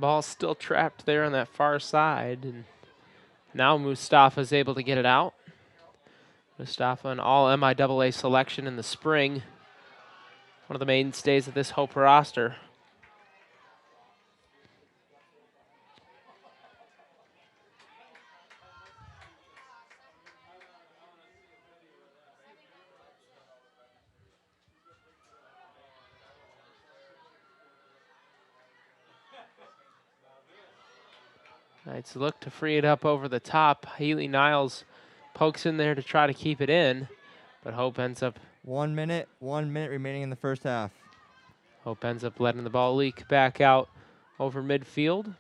Ball still trapped there on that far side, and now Mustafa's able to get it out. Mustafa, an all MIAA selection in the spring. One of the mainstays of this Hope roster. Knights look to free it up over the top. Haley Niles pokes in there to try to keep it in, but Hope ends up 1 minute remaining in the first half. Hope ends up letting the ball leak back out over midfield.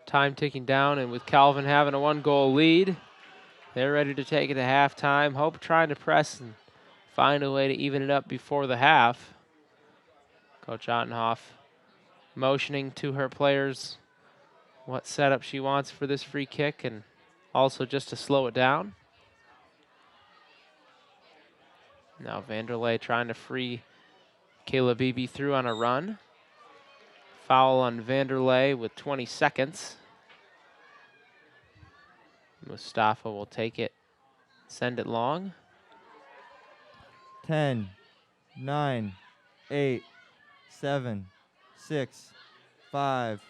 Time ticking down, and with Calvin having a 1-goal lead, they're ready to take it to halftime. Hope trying to press and find a way to even it up before the half. Coach Ottenhoff motioning to her players what setup she wants for this free kick and also just to slow it down. Now Vanderlei trying to free Kayla Beebe through on a run. Foul on Vanderlei with 20 seconds. Mustafa will take it, send it long. 10, 9, 8, 7, 6, 5,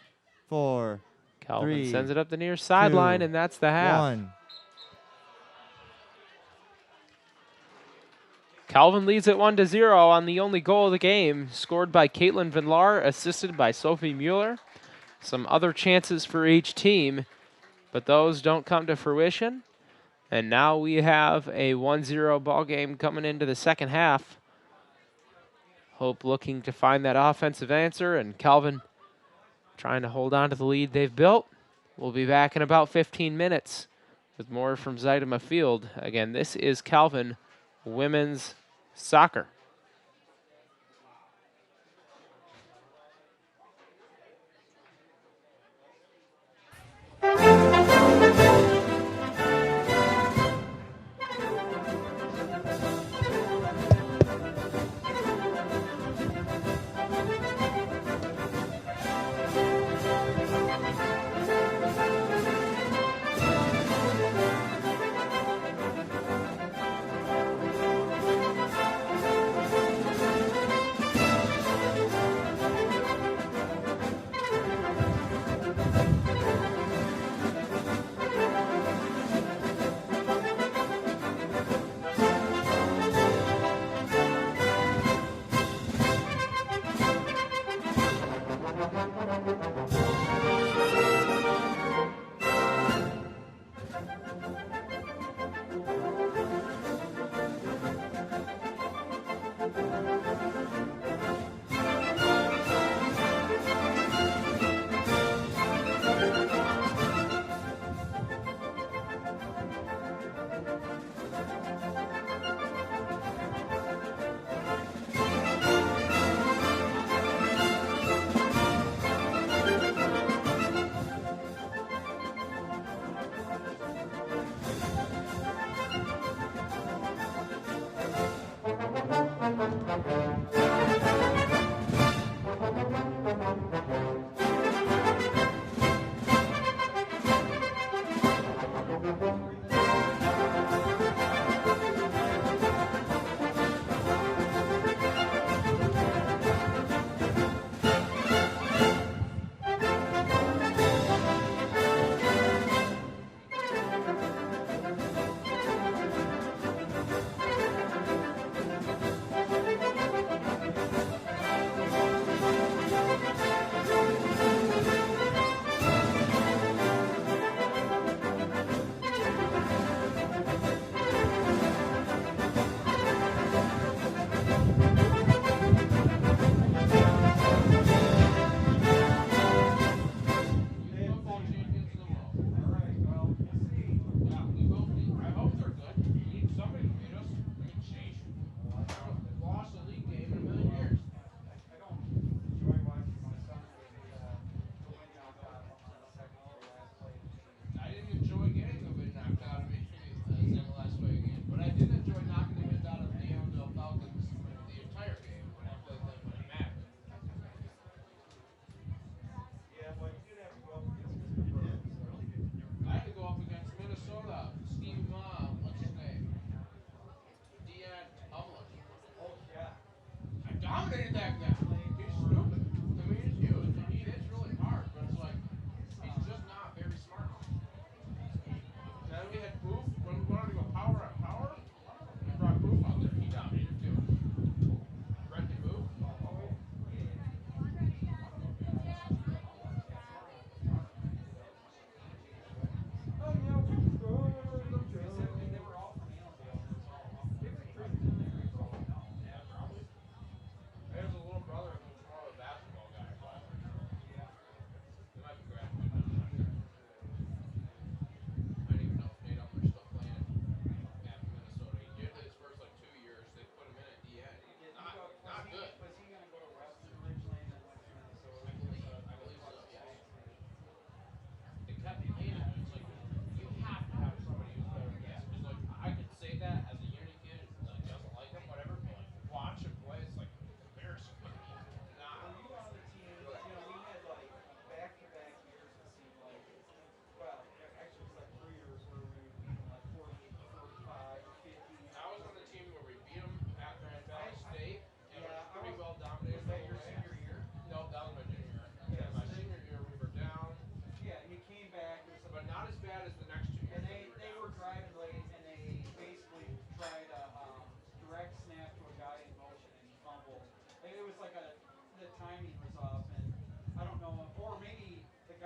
4, Calvin 3, sends it up the near sideline, 2, and that's the half. 1. Calvin leads at 1-0 on the only goal of the game, scored by Caitlin Vinlar, assisted by Sophie Mueller. Some other chances for each team, but those don't come to fruition. And now we have a 1-0 ball game coming into the second half. Hope looking to find that offensive answer, and Calvin trying to hold on to the lead they've built. We'll be back in about 15 minutes with more from Zeitema Field. Again, this is Calvin Women's Soccer.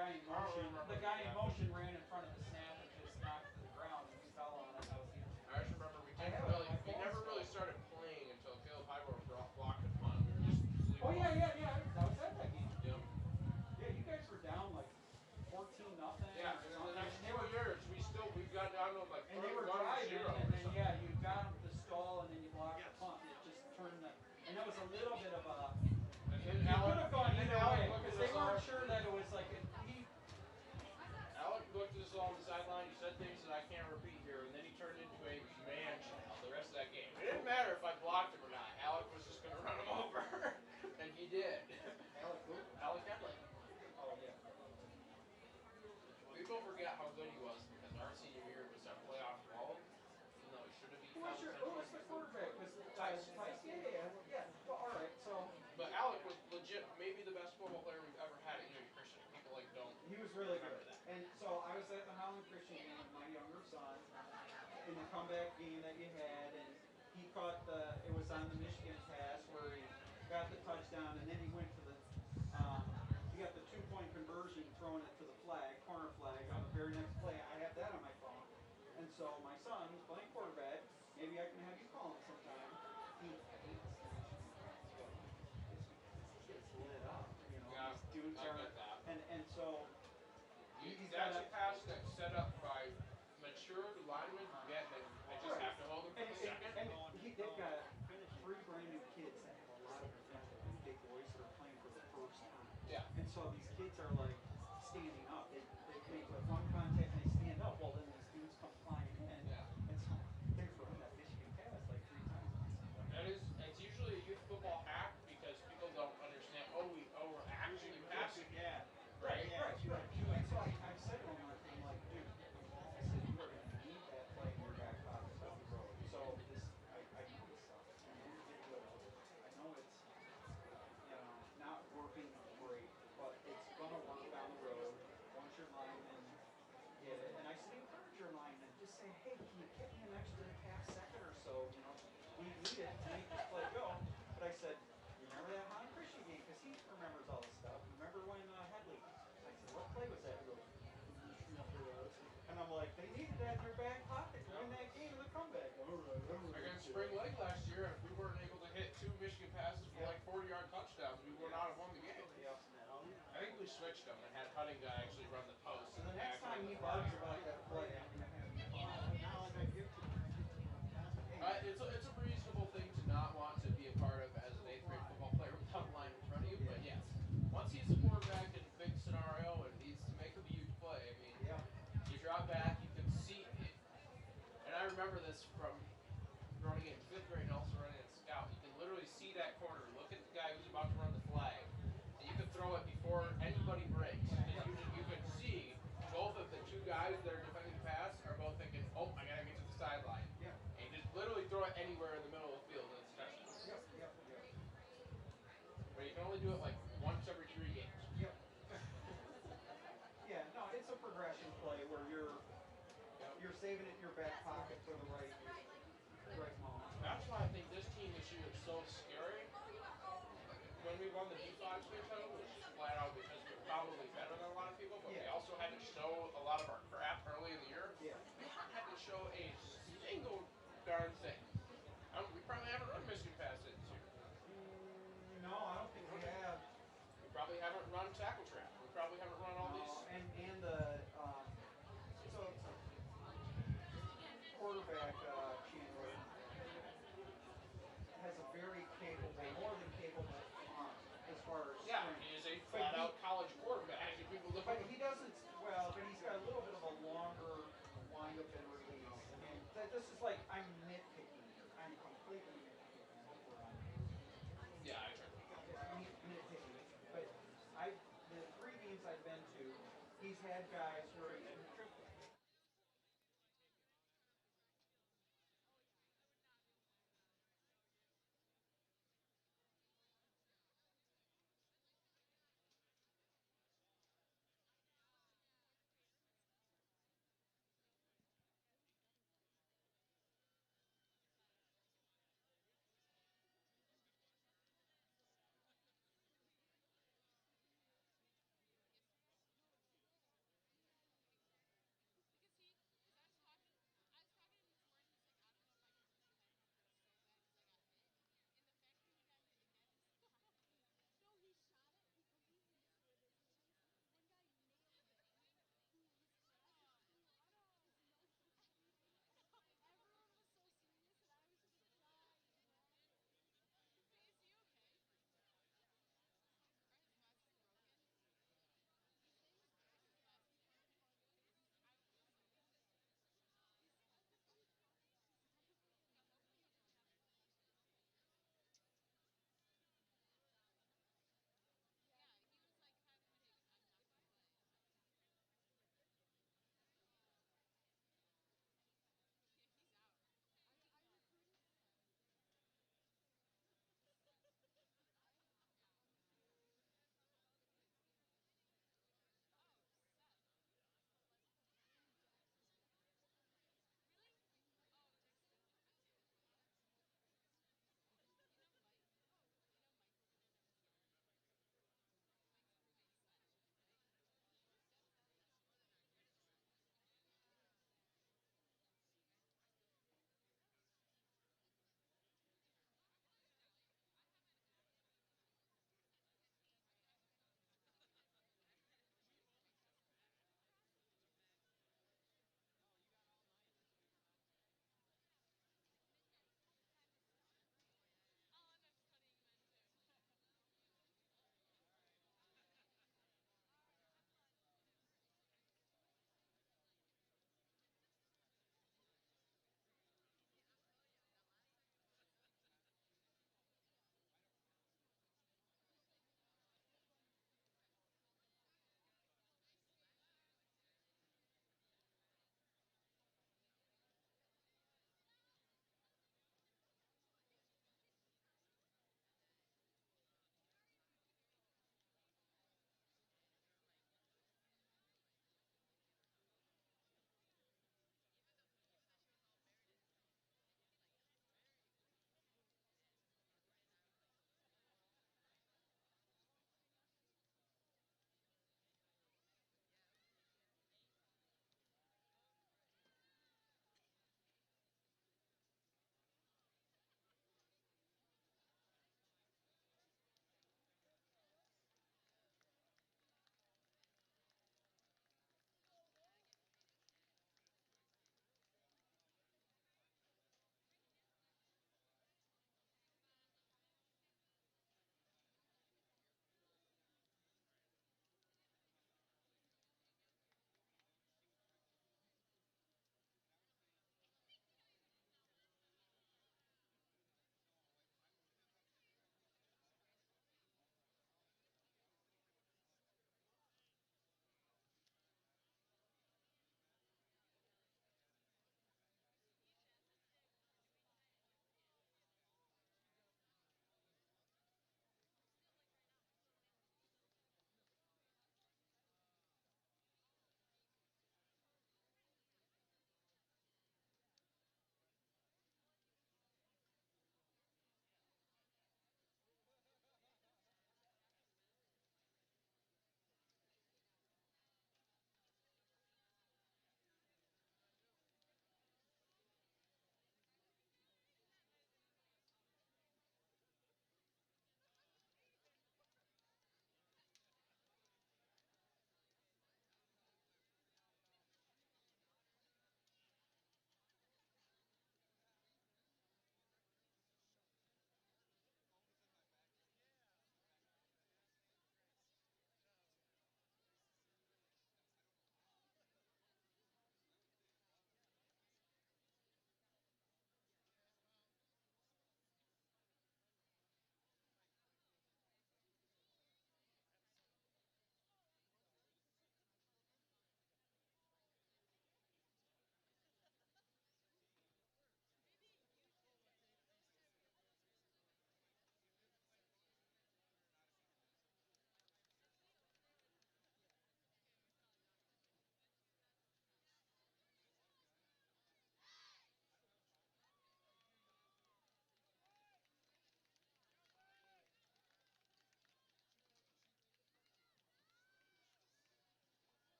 guy in motion. The guy in motion ran in front of the snap and just knocked it to the ground and we fell on it. That was the injury. I just remember we never really started playing until Caleb Highborough blocked the punt. We were just sleeping. Oh yeah. I was at that game. Yep. Yeah, you guys were down like 14-0. Yeah, and the next 2 years we got down to like and they were driving, and then yeah, you got them to the stall, and then you blocked the punt. It just turned the, and that was a little bit of a. And It could have gone either way because they weren't sure that it was like Alec looked at us all on the sideline. He said things that I can't repeat here, and then he turned into a man-child the rest of that game. It didn't matter if I blocked him or not. Alec was just going to run him over, and he did. Alec who? Alec Henley. Oh yeah. People forget how good he was because our senior year was our playoff wall. Even though he should have been. Who was the quarterback? Was it Tice? Yeah. Well, all right. So. But Alec was legit, maybe the best football player we've ever had at Union Christian. People like don't. He was really good. That. And so I was at the Holland Christian game with my younger son in the comeback game that you had, and he caught it was on the Michigan pass where he got the touchdown, and then he went to the, he got the 2-point conversion, throwing it to the flag, corner flag on the very next play. I have that on my phone. And so my son, who's playing quarterback, maybe I can have you call him sometime. He hates gets lit up, Yeah, these dudes are, and so that's a pass that's set up by mature linemen get that I just have to hold him for a second. And they've got 3 brand new kids that have a lot of big boys that are playing for the first time. Yeah. And so these kids are like standing up. They make like one contact and they stand up. Well, then these dudes come flying in. Yeah. And so they've run that Michigan pass like 3 times. It's usually a youth football hack because people don't understand. We're actually passing. Yeah. Right. And so I said to him, I'm like, dude, I said, you are going to need that play in your back pocket down the road. So I know this stuff. I know you're getting good at it. I know it's, not working great, but it's going to work down the road once your linemen get it. And I said, encourage your linemen. Just say, hey, can you get me an extra half second or so? We need it to make this play go. But I said, remember that Holland Christian game? Because he remembers all this stuff. Remember when Headley? I said, what play was that? He goes, and I'm like, they needed that in their back pocket to win that game in the comeback. Against Spring Lake last year, if we weren't able to hit 2 Michigan passes for like 40-yard touchdowns, we would not have won the game. I think we switched them and had Hutting guy actually run the post. So the next time he bugs about that play, I'm going to have him. It's a reasonable thing to not want to be a part of as an 8th grade football player without a line in front of you, but yes. Once he's a quarterback in a big scenario and needs to make a huge play, I mean, you drop back, you can see it. And I remember this from running in 5th grade and also running in scout. You can literally see that corner, look at the guy who's about to run the flag, and you can throw it before anybody breaks. And you can see both of the 2 guys that are defending the pass are both thinking, oh, I gotta get to the sideline. Yeah. And just literally throw it anywhere in the middle of the field and it's touchdown. Yep. But you can only do it like once every 3 games. Yep. Yeah, no, it's a progression play where you're saving it in your back pocket for the right moment. That's why I think this team this year is so scary. When we won the D5 state title, which is flat out because we're probably better than a lot of people, but we also had to show a lot of our crap early in the year. Yeah. We haven't had to show a single darn thing. We probably haven't run Michigan Pass it too. No, I don't think we have. We probably haven't run tackle trap. We probably haven't run all these. And the so quarterback Chandler has a very capable, more than capable arm as far as strength. He is a flat-out college quarterback. But he doesn't. Well, but he's got a little bit of a longer wind-up and release. And this is like I'm nitpicking. I'm completely nitpicking. Yeah, I try. Nitpicking. But the 3 games I've been to, he's had guys where he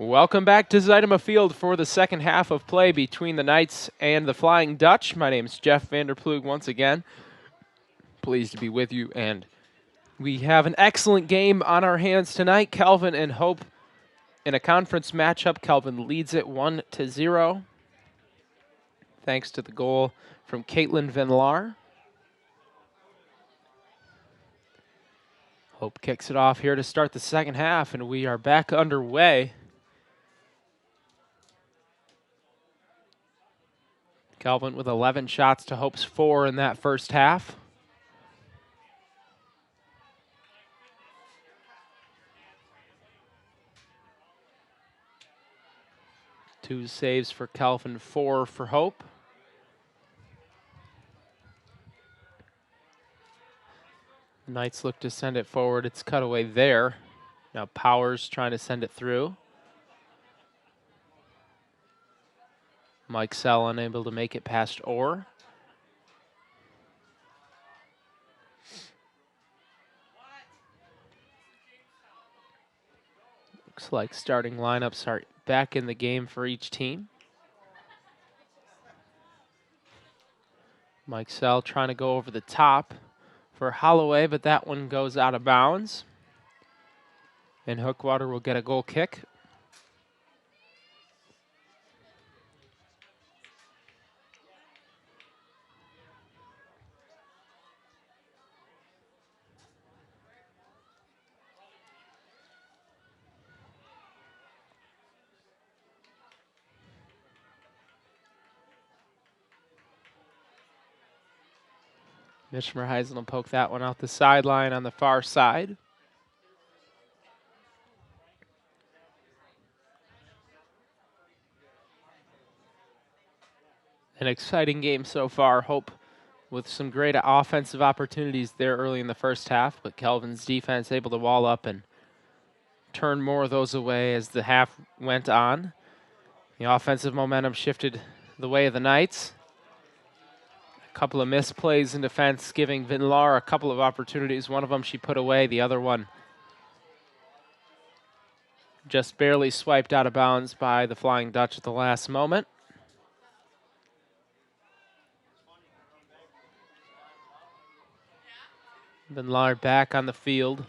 Welcome back to Zytema Field for the second half of play between the Knights and the Flying Dutch. My name is Jeff Vanderplug once again. Pleased to be with you, and we have an excellent game on our hands tonight. Calvin and Hope in a conference matchup. Calvin leads it 1-0. Thanks to the goal from Caitlin Van Laar. Hope kicks it off here to start the second half, and we are back underway. Calvin with 11 shots to Hope's 4 in that first half. Two saves for Calvin, 4 for Hope. The Knights look to send it forward. It's cut away there. Now Powers trying to send it through. Mike Sell unable to make it past Orr. Looks like starting lineups are back in the game for each team. Mike Sell trying to go over the top for Holloway, but that one goes out of bounds. And Hookwater will get a goal kick. Mishmerheisen will poke that one out the sideline on the far side. An exciting game so far. Hope with some great offensive opportunities there early in the first half, but Kelvin's defense able to wall up and turn more of those away as the half went on. The offensive momentum shifted the way of the Knights. A couple of misplays in defense, giving Van Laar a couple of opportunities. One of them she put away, the other one just barely swiped out of bounds by the Flying Dutch at the last moment. Van Laar back on the field.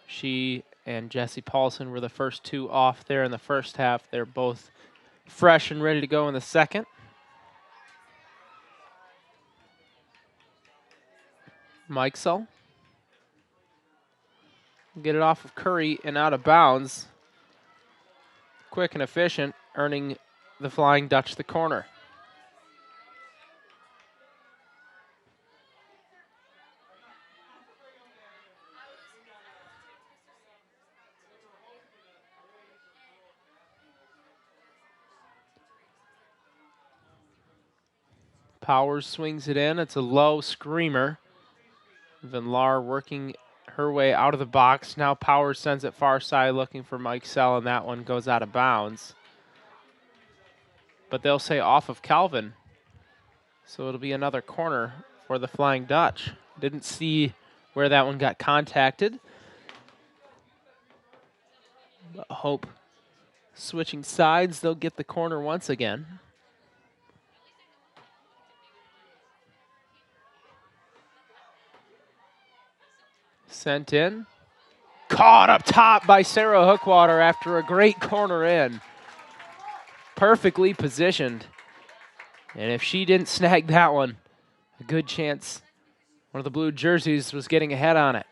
She and Jesse Paulson were the first two off there in the first half. They're both fresh and ready to go in the second. Mikesell. Get it off of Curry and out of bounds. Quick and efficient, earning the Flying Dutch the corner. Powers swings it in. It's a low screamer. Van Laar working her way out of the box. Now Powers sends it far side looking for Mike Sell, and that one goes out of bounds. But they'll say off of Calvin. So it'll be another corner for the Flying Dutch. Didn't see where that one got contacted. But Hope switching sides, they'll get the corner once again. Sent in. Caught up top by Sarah Hookwater after a great corner in. Perfectly positioned. And if she didn't snag that one, a good chance one of the blue jerseys was getting ahead on it.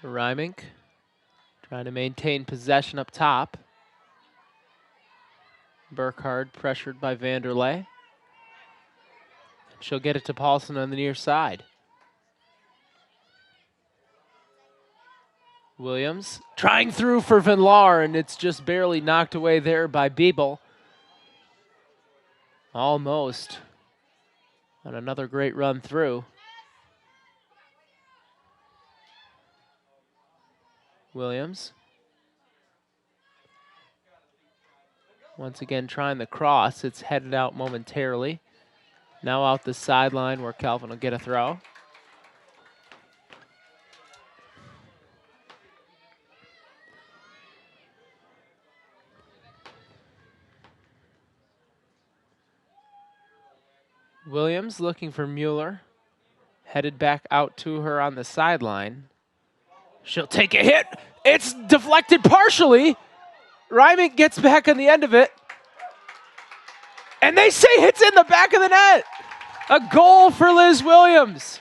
Rymink trying to maintain possession up top. Burkhardt pressured by Vanderlei. She'll get it to Paulson on the near side. Williams trying through for Van Laar, and it's just barely knocked away there by Biebel. Almost. And another great run through. Williams. Once again, trying the cross. It's headed out momentarily. Now out the sideline where Calvin will get a throw. Williams looking for Mueller. Headed back out to her on the sideline. She'll take a hit. It's deflected partially. Ryman gets back on the end of it. And they say it's in the back of the net. A goal for Liz Williams.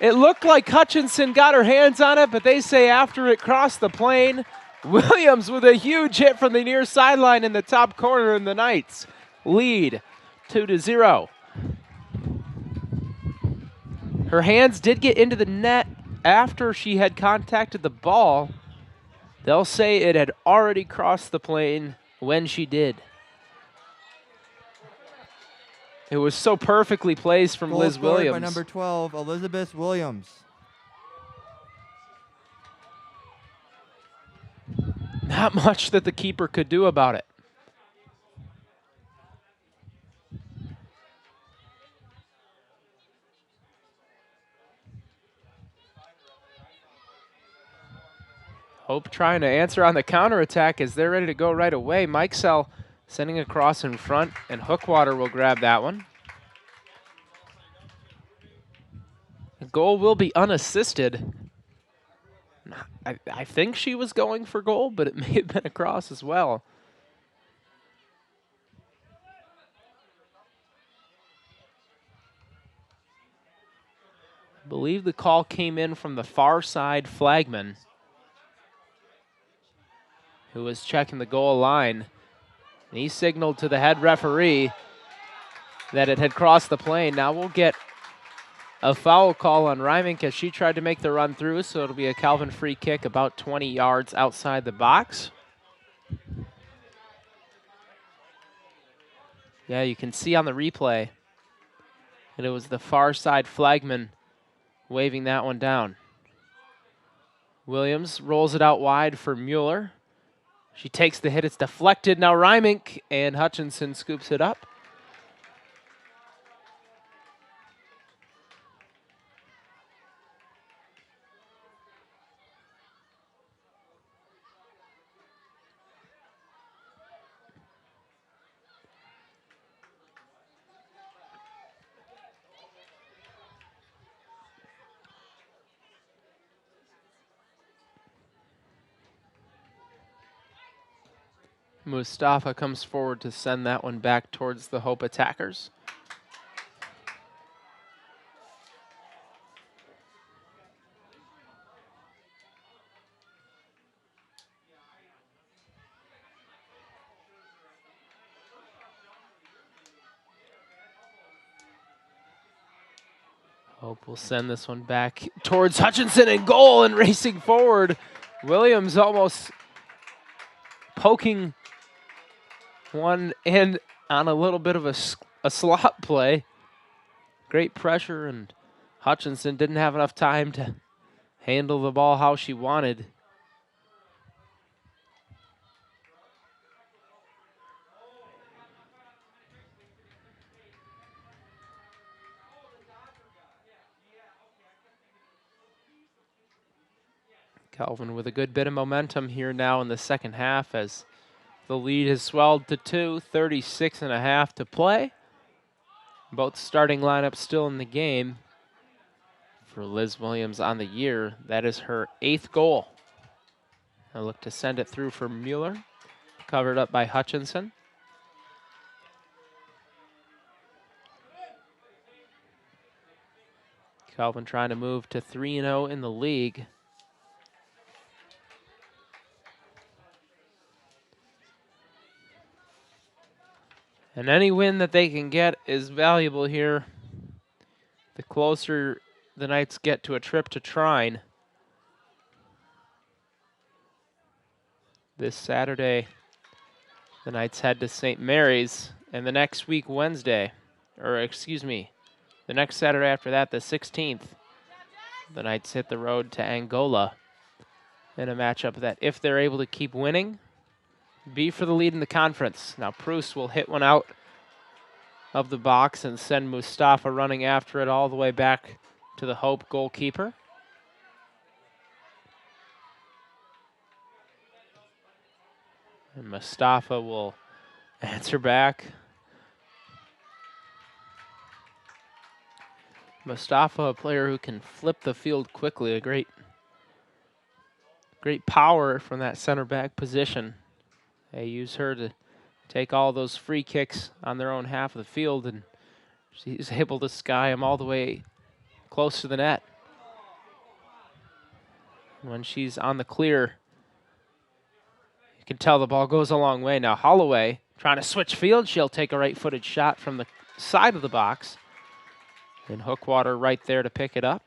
It looked like Hutchinson got her hands on it, but they say after it crossed the plane, Williams with a huge hit from the near sideline in the top corner, and the Knights lead 2-0. Her hands did get into the net after she had contacted the ball. They'll say it had already crossed the plane when she did. It was so perfectly placed from Liz Williams. By number 12, Elizabeth Williams. Not much that the keeper could do about it. Hope trying to answer on the counterattack as they're ready to go right away. Mike Sell sending a cross in front, and Hookwater will grab that one. The goal will be unassisted. I think she was going for goal, but it may have been a cross as well. I believe the call came in from the far side flagman, who was checking the goal line. And he signaled to the head referee that it had crossed the plane. Now we'll get a foul call on Ryman as she tried to make the run through, so it'll be a Calvin free kick about 20 yards outside the box. Yeah, you can see on the replay that it was the far side flagman waving that one down. Williams rolls it out wide for Mueller. She takes the hit, it's deflected. Now Rymink, and Hutchinson scoops it up. Mustafa comes forward to send that one back towards the Hope attackers. Hope will send this one back towards Hutchinson, and goal, and racing forward. Williams almost poking one in on a little bit of a slot play. Great pressure, and Hutchinson didn't have enough time to handle the ball how she wanted. Calvin with a good bit of momentum here now in the second half as the lead has swelled to 2, 36.5 to play. Both starting lineups still in the game. For Liz Williams on the year, that is her 8th goal. I'll look to send it through for Mueller, covered up by Hutchinson. Calvin trying to move to 3-0 in the league. And any win that they can get is valuable here. The closer the Knights get to a trip to Trine. This Saturday, the Knights head to St. Mary's, and the next week, Wednesday, or excuse me, the next Saturday after that, the 16th, the Knights hit the road to Angola in a matchup that, if they're able to keep winning, be for the lead in the conference. Now Proust will hit one out of the box and send Mustafa running after it all the way back to the Hope goalkeeper. And Mustafa will answer back. Mustafa, a player who can flip the field quickly, a great power from that center back position. They use her to take all those free kicks on their own half of the field, and she's able to sky them all the way close to the net. When she's on the clear, you can tell the ball goes a long way. Now Holloway trying to switch field. She'll take a right-footed shot from the side of the box. And Hookwater right there to pick it up.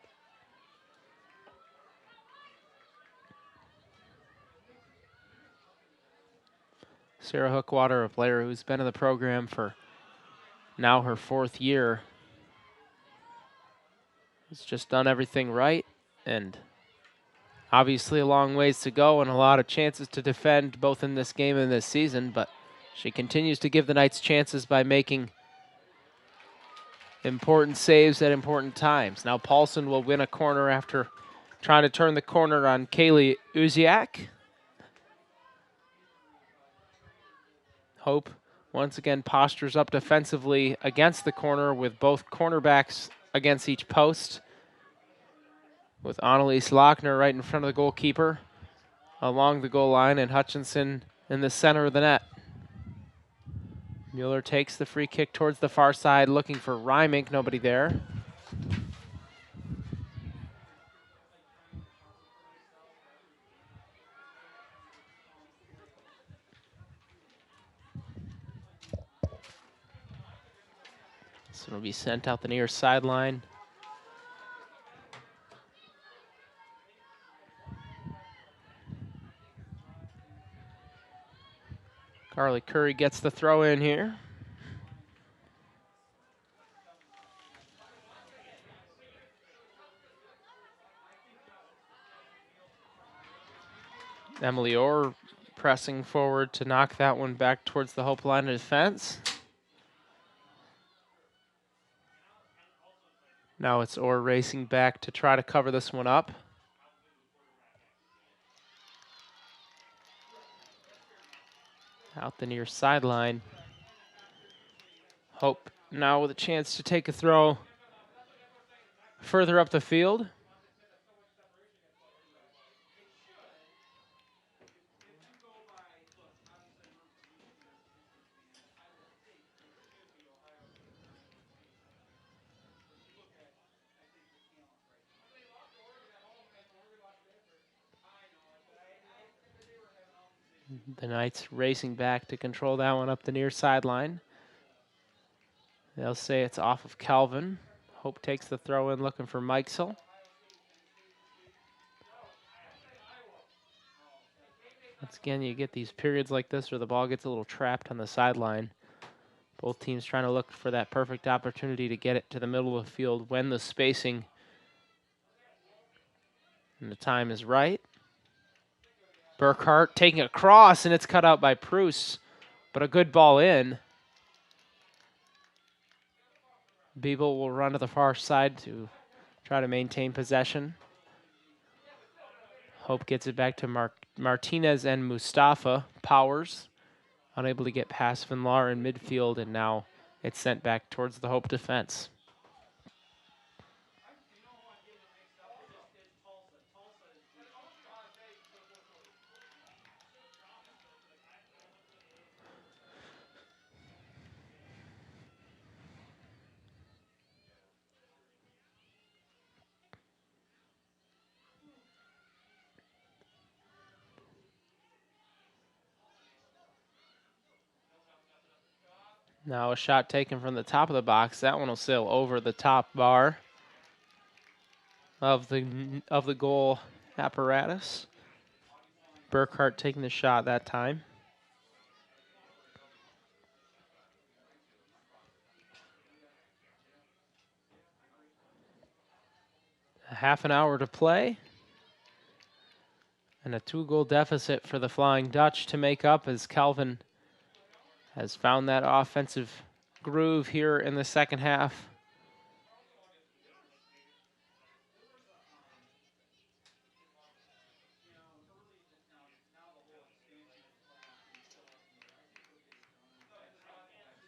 Sarah Hookwater, a player who's been in the program for now her 4th year, has just done everything right, and obviously a long ways to go and a lot of chances to defend both in this game and this season, but she continues to give the Knights chances by making important saves at important times. Now Paulson will win a corner after trying to turn the corner on Kaylee Uziak. Hope once again postures up defensively against the corner with both cornerbacks against each post, with Annalise Lochner right in front of the goalkeeper along the goal line and Hutchinson in the center of the net. Mueller takes the free kick towards the far side, looking for Reimink, nobody there. So it'll be sent out the near sideline. Carly Curry gets the throw in here. Emily Orr pressing forward to knock that one back towards the Hope line of defense. Now it's Orr racing back to try to cover this one up. Out the near sideline. Hope now with a chance to take a throw further up the field. The Knights racing back to control that one up the near sideline. They'll say it's off of Calvin. Hope takes the throw in looking for Mikesel. Once again, you get these periods like this where the ball gets a little trapped on the sideline. Both teams trying to look for that perfect opportunity to get it to the middle of the field when the spacing and the time is right. Burkhart taking a cross, and it's cut out by Proust, but a good ball in. Beeble will run to the far side to try to maintain possession. Hope gets it back to Martinez and Mustafa. Powers unable to get past Vinlar in midfield, and now it's sent back towards the Hope defense. Now a shot taken from the top of the box. That one will sail over the top bar of the goal apparatus. Burkhart taking the shot that time. A half an hour to play. And a 2-goal deficit for the Flying Dutch to make up as Calvin has found that offensive groove here in the second half.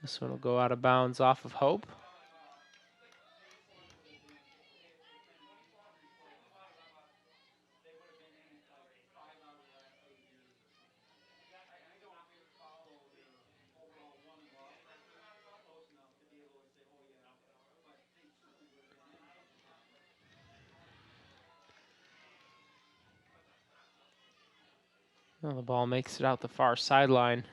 This one will go out of bounds off of Hope. Well, the ball makes it out the far sideline.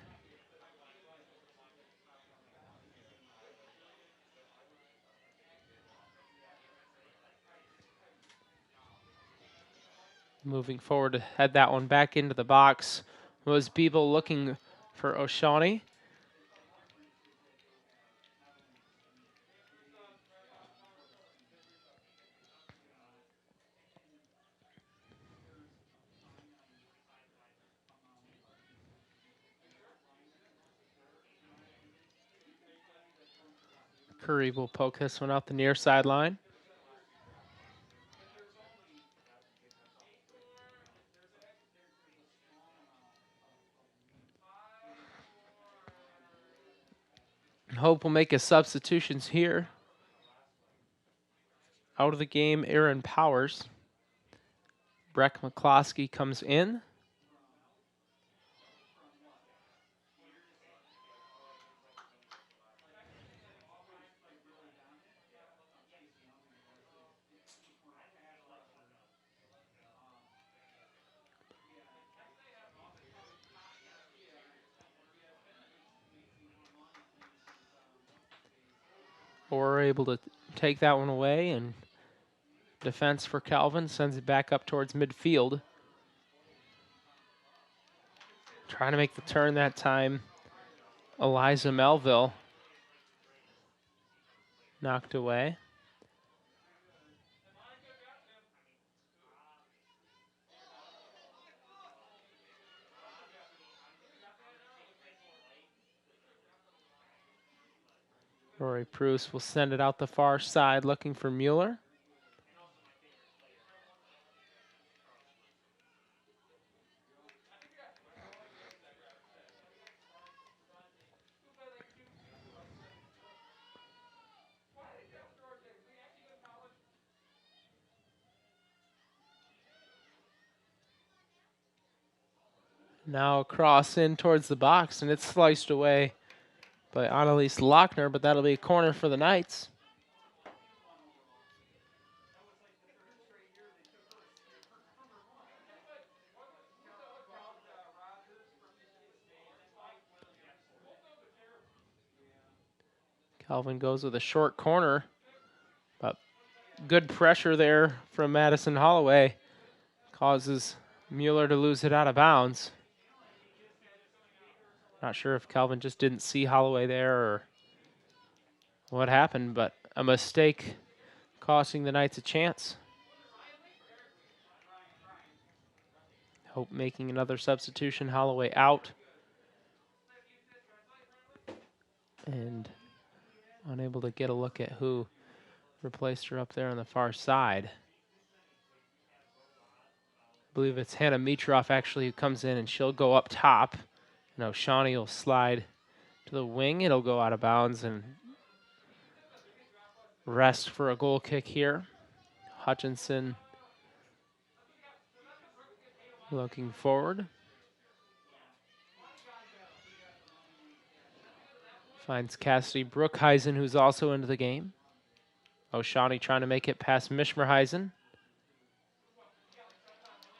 Moving forward to head that one back into the box was Beeble looking for O'Shawney. Curry will poke this one out the near sideline. Hope will make his substitutions here. Out of the game, Aaron Powers. Breck McCloskey comes in. We're able to take that one away, and defense for Calvin sends it back up towards midfield. Trying to make the turn that time. Eliza Melville knocked away. Rory Pruce will send it out the far side looking for Mueller. Now across in towards the box, and it's sliced away by Annalise Lochner, but that'll be a corner for the Knights. Calvin goes with a short corner, but good pressure there from Madison Holloway causes Mueller to lose it out of bounds. Not sure if Calvin just didn't see Holloway there or what happened, but a mistake costing the Knights a chance. Hope making another substitution, Holloway out. And unable to get a look at who replaced her up there on the far side. I believe it's Hannah Mitroff actually who comes in, and she'll go up top. And O'Shawney will slide to the wing. It'll go out of bounds and rest for a goal kick here. Hutchinson looking forward. Finds Cassidy Brookhuizen, who's also into the game. O'Shawney trying to make it past Mishmerhuizen.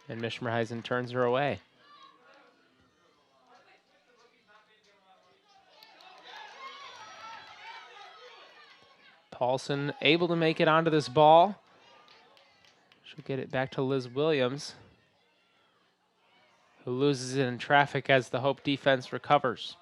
And Mishmerhuizen turns her away. Paulson able to make it onto this ball. She'll get it back to Liz Williams, who loses it in traffic as the Hope defense recovers.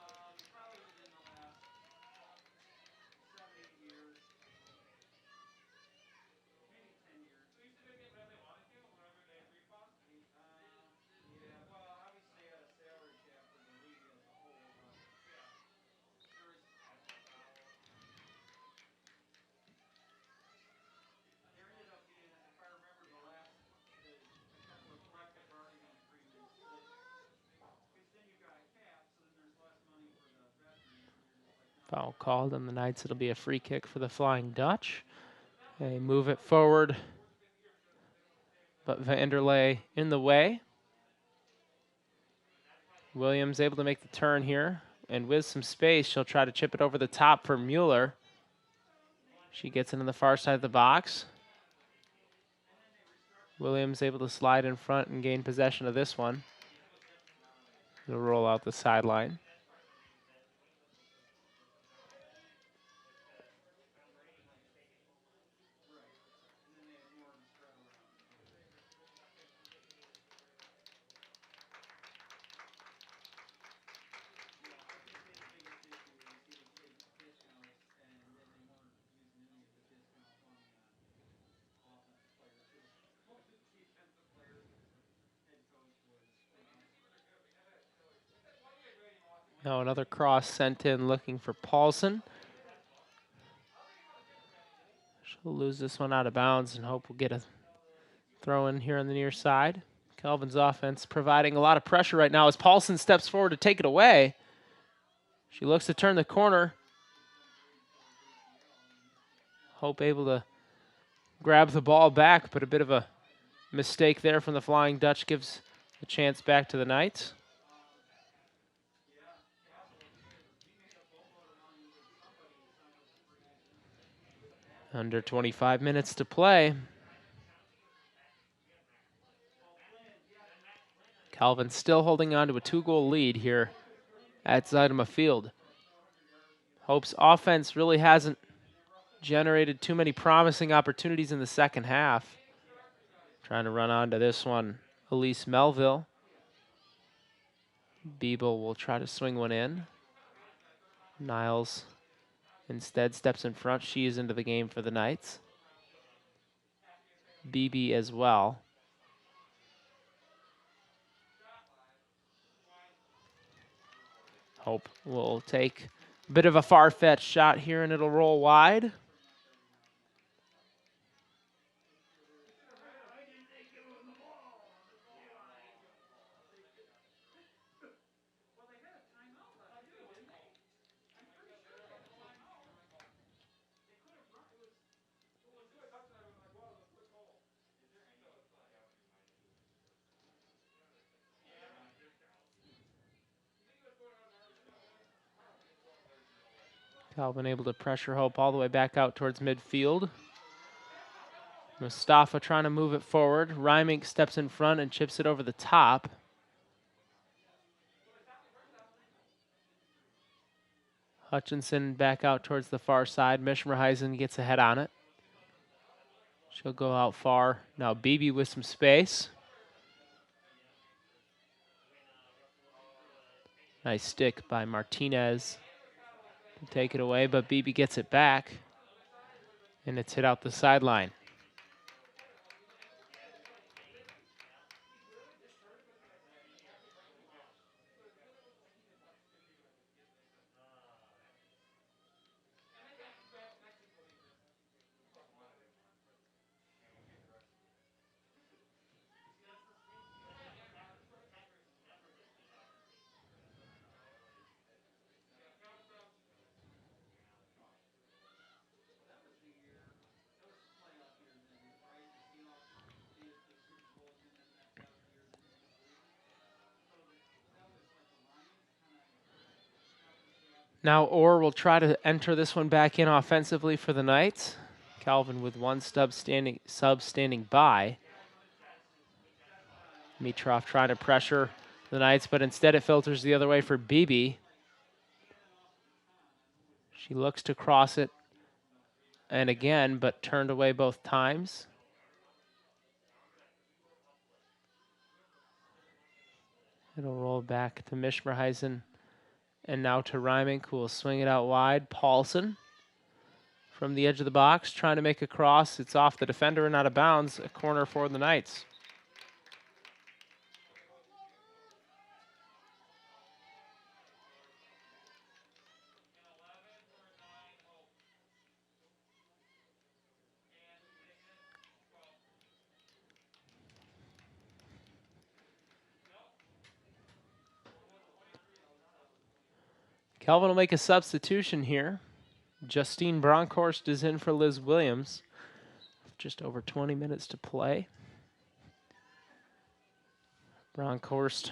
Foul called on the Knights. It'll be a free kick for the Flying Dutch. They move it forward, but Vanderlei in the way. Williams able to make the turn here, and with some space, she'll try to chip it over the top for Mueller. She gets it on the far side of the box. Williams able to slide in front and gain possession of this one. It'll roll out the sideline. Now another cross sent in looking for Paulson. She'll lose this one out of bounds and hope we'll get a throw in here on the near side. Kelvin's offense providing a lot of pressure right now as Paulson steps forward to take it away. She looks to turn the corner. Hope able to grab the ball back, but a bit of a mistake there from the Flying Dutch gives the chance back to the Knights. Under 25 minutes to play. Calvin still holding on to a 2-goal lead here at Zuidema Field. Hope's offense really hasn't generated too many promising opportunities in the second half. Trying to run onto this one, Elise Melville. Biebel will try to swing one in. Niles instead steps in front. She is into the game for the Knights. Beebe as well. Hope will take a bit of a far-fetched shot here, and it'll roll wide. Calvin able to pressure Hope all the way back out towards midfield. Mustafa trying to move it forward. Rymink steps in front and chips it over the top. Hutchinson back out towards the far side. Mishmerheisen gets a head on it. She'll go out far. Now Beebe with some space. Nice stick by Martinez to take it away, but Beebe gets it back. And it's hit out the sideline. Now Orr will try to enter this one back in offensively for the Knights. Calvin with one sub standing by. Mitrov trying to pressure the Knights, but instead it filters the other way for Beebe. She looks to cross it, and again, but turned away both times. It'll roll back to Mishmerheisen. And now to Rymink, who will swing it out wide. Paulson from the edge of the box, trying to make a cross. It's off the defender and out of bounds. A corner for the Knights. Calvin will make a substitution here. Justine Bronkhorst is in for Liz Williams. Just over 20 minutes to play. Bronkhorst,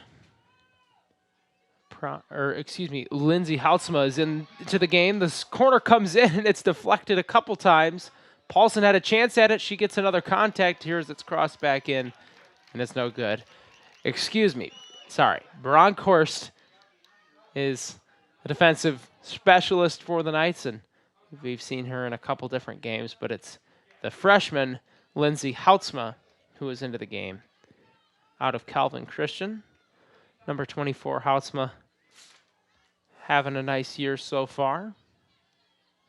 Lindsay Houtsma is into the game. This corner comes in and it's deflected a couple times. Paulson had a chance at it. She gets another contact here as it's crossed back in, and it's no good. Bronkhorst is a defensive specialist for the Knights, and we've seen her in a couple different games, but it's the freshman, Lindsay Houtsma, who is into the game. Out of Calvin Christian, number 24, Houtsma, having a nice year so far.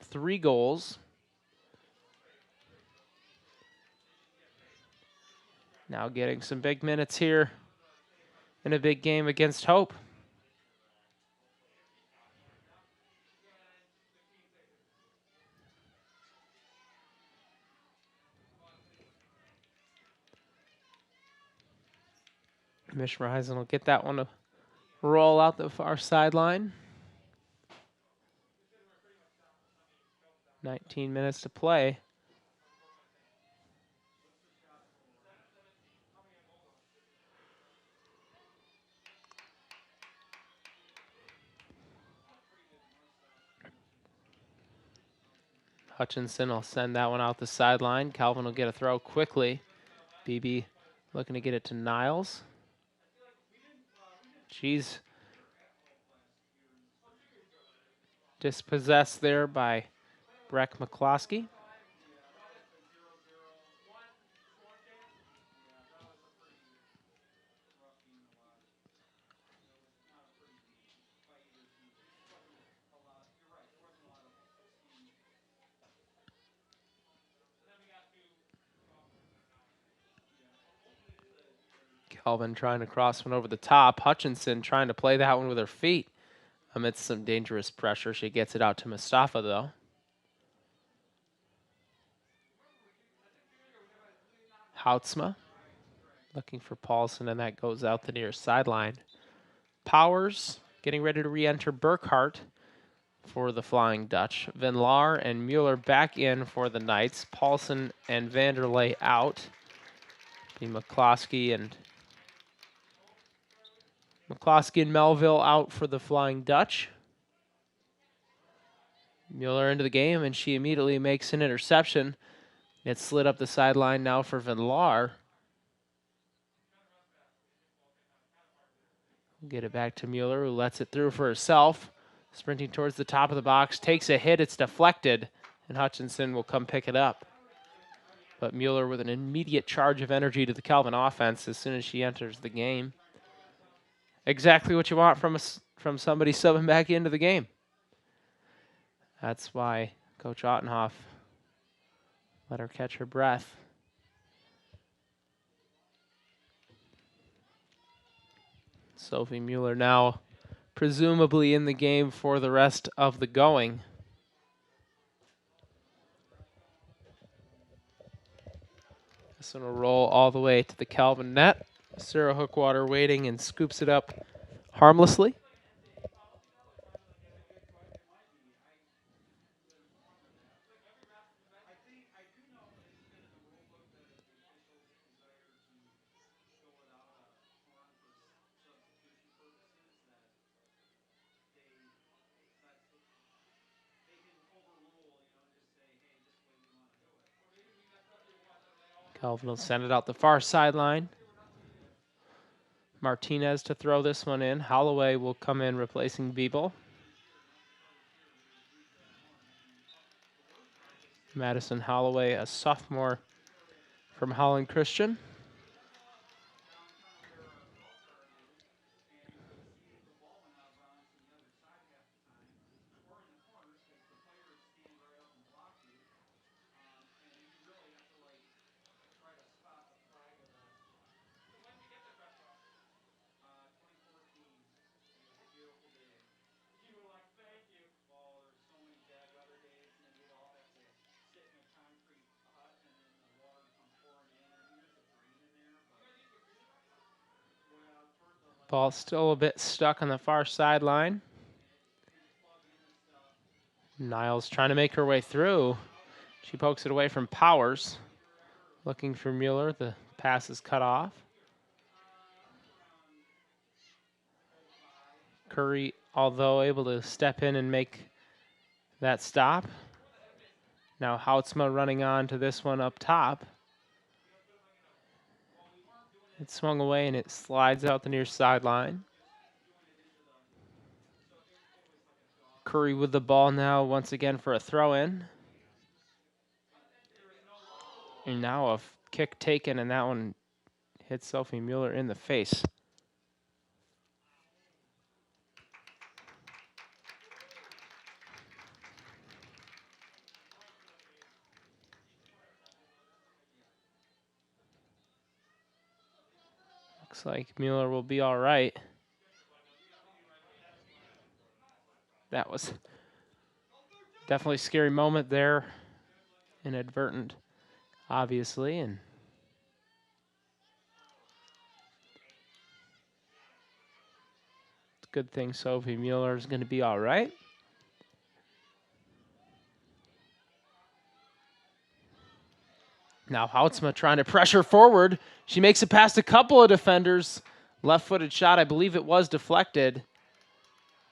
3 goals. Now getting some big minutes here in a big game against Hope. Mish Reisen will get that one to roll out the far sideline. 19 minutes to play. Hutchinson will send that one out the sideline. Calvin will get a throw quickly. BB looking to get it to Niles. She's dispossessed there by Breck McCloskey. Calvin trying to cross one over the top. Hutchinson trying to play that one with her feet amidst some dangerous pressure. She gets it out to Mustafa, though. Houtsma looking for Paulson, and that goes out the near sideline. Powers getting ready to re-enter Burkhart for the Flying Dutch. Van Laar and Mueller back in for the Knights. Paulson and Vanderlei out. Be McCloskey and Melville out for the Flying Dutch. Mueller into the game, and she immediately makes an interception. It slid up the sideline now for Van Laar. Get it back to Mueller, who lets it through for herself. Sprinting towards the top of the box, takes a hit, it's deflected, and Hutchinson will come pick it up. But Mueller with an immediate charge of energy to the Calvin offense as soon as she enters the game. Exactly what you want from somebody subbing back into the game. That's why Coach Ottenhoff let her catch her breath. Sophie Mueller now presumably in the game for the rest of the going. This one will roll all the way to the Calvin net. Sarah Hookwater waiting and scoops it up harmlessly. Calvin will send it out the far sideline. Martinez to throw this one in. Holloway will come in replacing Beeble. Madison Holloway, a sophomore from Holland Christian. Ball still a bit stuck on the far sideline. Niles trying to make her way through. She pokes it away from Powers. Looking for Mueller. The pass is cut off. Curry, although able to step in and make that stop. Now Houtsma running on to this one up top. It swung away and it slides out the near sideline. Curry with the ball now once again for a throw-in. And now a kick taken, and that one hits Sophie Mueller in the face. Looks like Mueller will be all right. That was definitely a scary moment there. Inadvertent, obviously, and it's a good thing Sophie Mueller is going to be all right. Now Houtsma trying to pressure forward. She makes it past a couple of defenders. Left-footed shot, I believe it was deflected.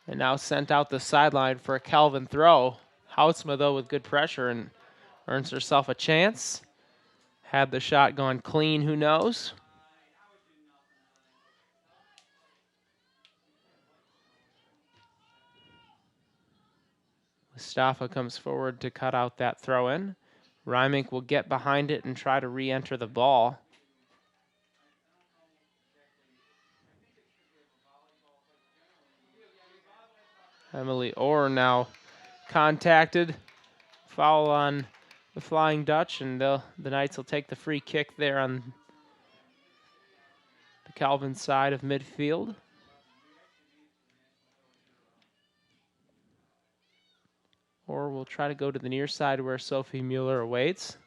And now sent out the sideline for a Calvin throw. Houtsma, though, with good pressure and earns herself a chance. Had the shot gone clean, who knows? Mustafa comes forward to cut out that throw-in. Rymink will get behind it and try to re-enter the ball. Emily Orr now contacted. Foul on the Flying Dutch, and the Knights will take the free kick there on the Calvin side of midfield. Or we'll try to go to the near side where Sophie Mueller awaits.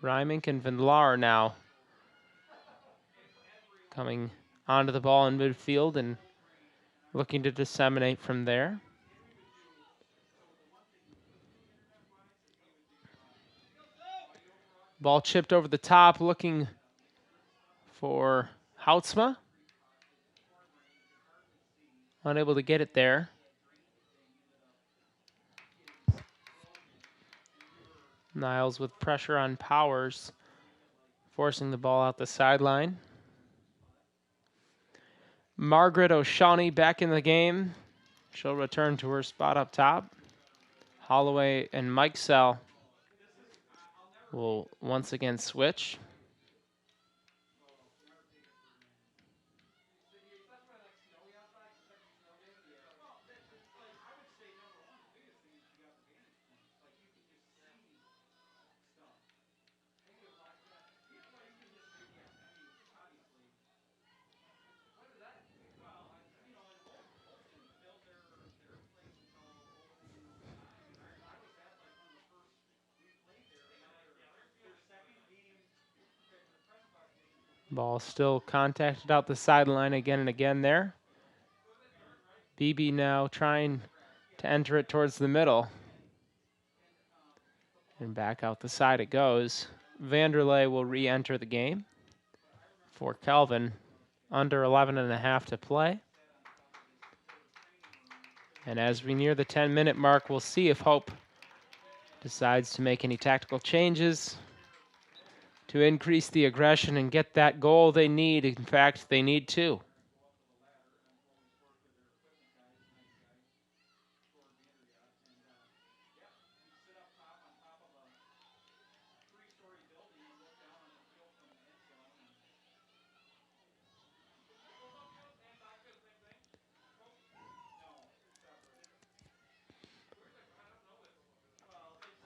Rymink and Van Laar now coming onto the ball in midfield and looking to disseminate from there. Ball chipped over the top, looking for Houtsma. Unable to get it there. Niles with pressure on Powers, forcing the ball out the sideline. Margaret O'Shawney back in the game. She'll return to her spot up top. Holloway and Mike Sell will once again switch. Ball still contacted out the sideline again and again there. BB now trying to enter it towards the middle. And back out the side it goes. Vanderlei will re-enter the game for Calvin. Under 11.5 to play. And as we near the 10-minute mark, we'll see if Hope decides to make any tactical changes to increase the aggression and get that goal they need. In fact, they need two.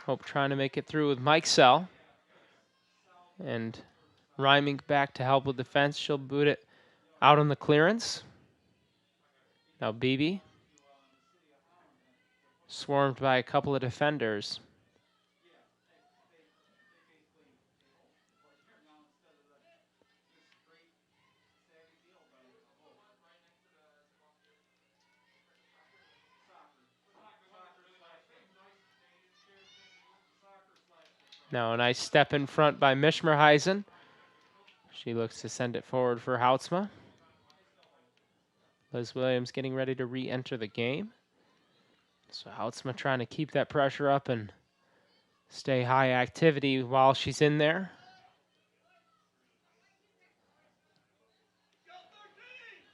Hope trying to make it through with Mike Sell. And Rymink back to help with defense. She'll boot it out on the clearance. Now BB. Swarmed by a couple of defenders. Now a nice step in front by Mishmerheisen. She looks to send it forward for Houtsma. Liz Williams getting ready to re-enter the game. So Houtsma trying to keep that pressure up and stay high activity while she's in there.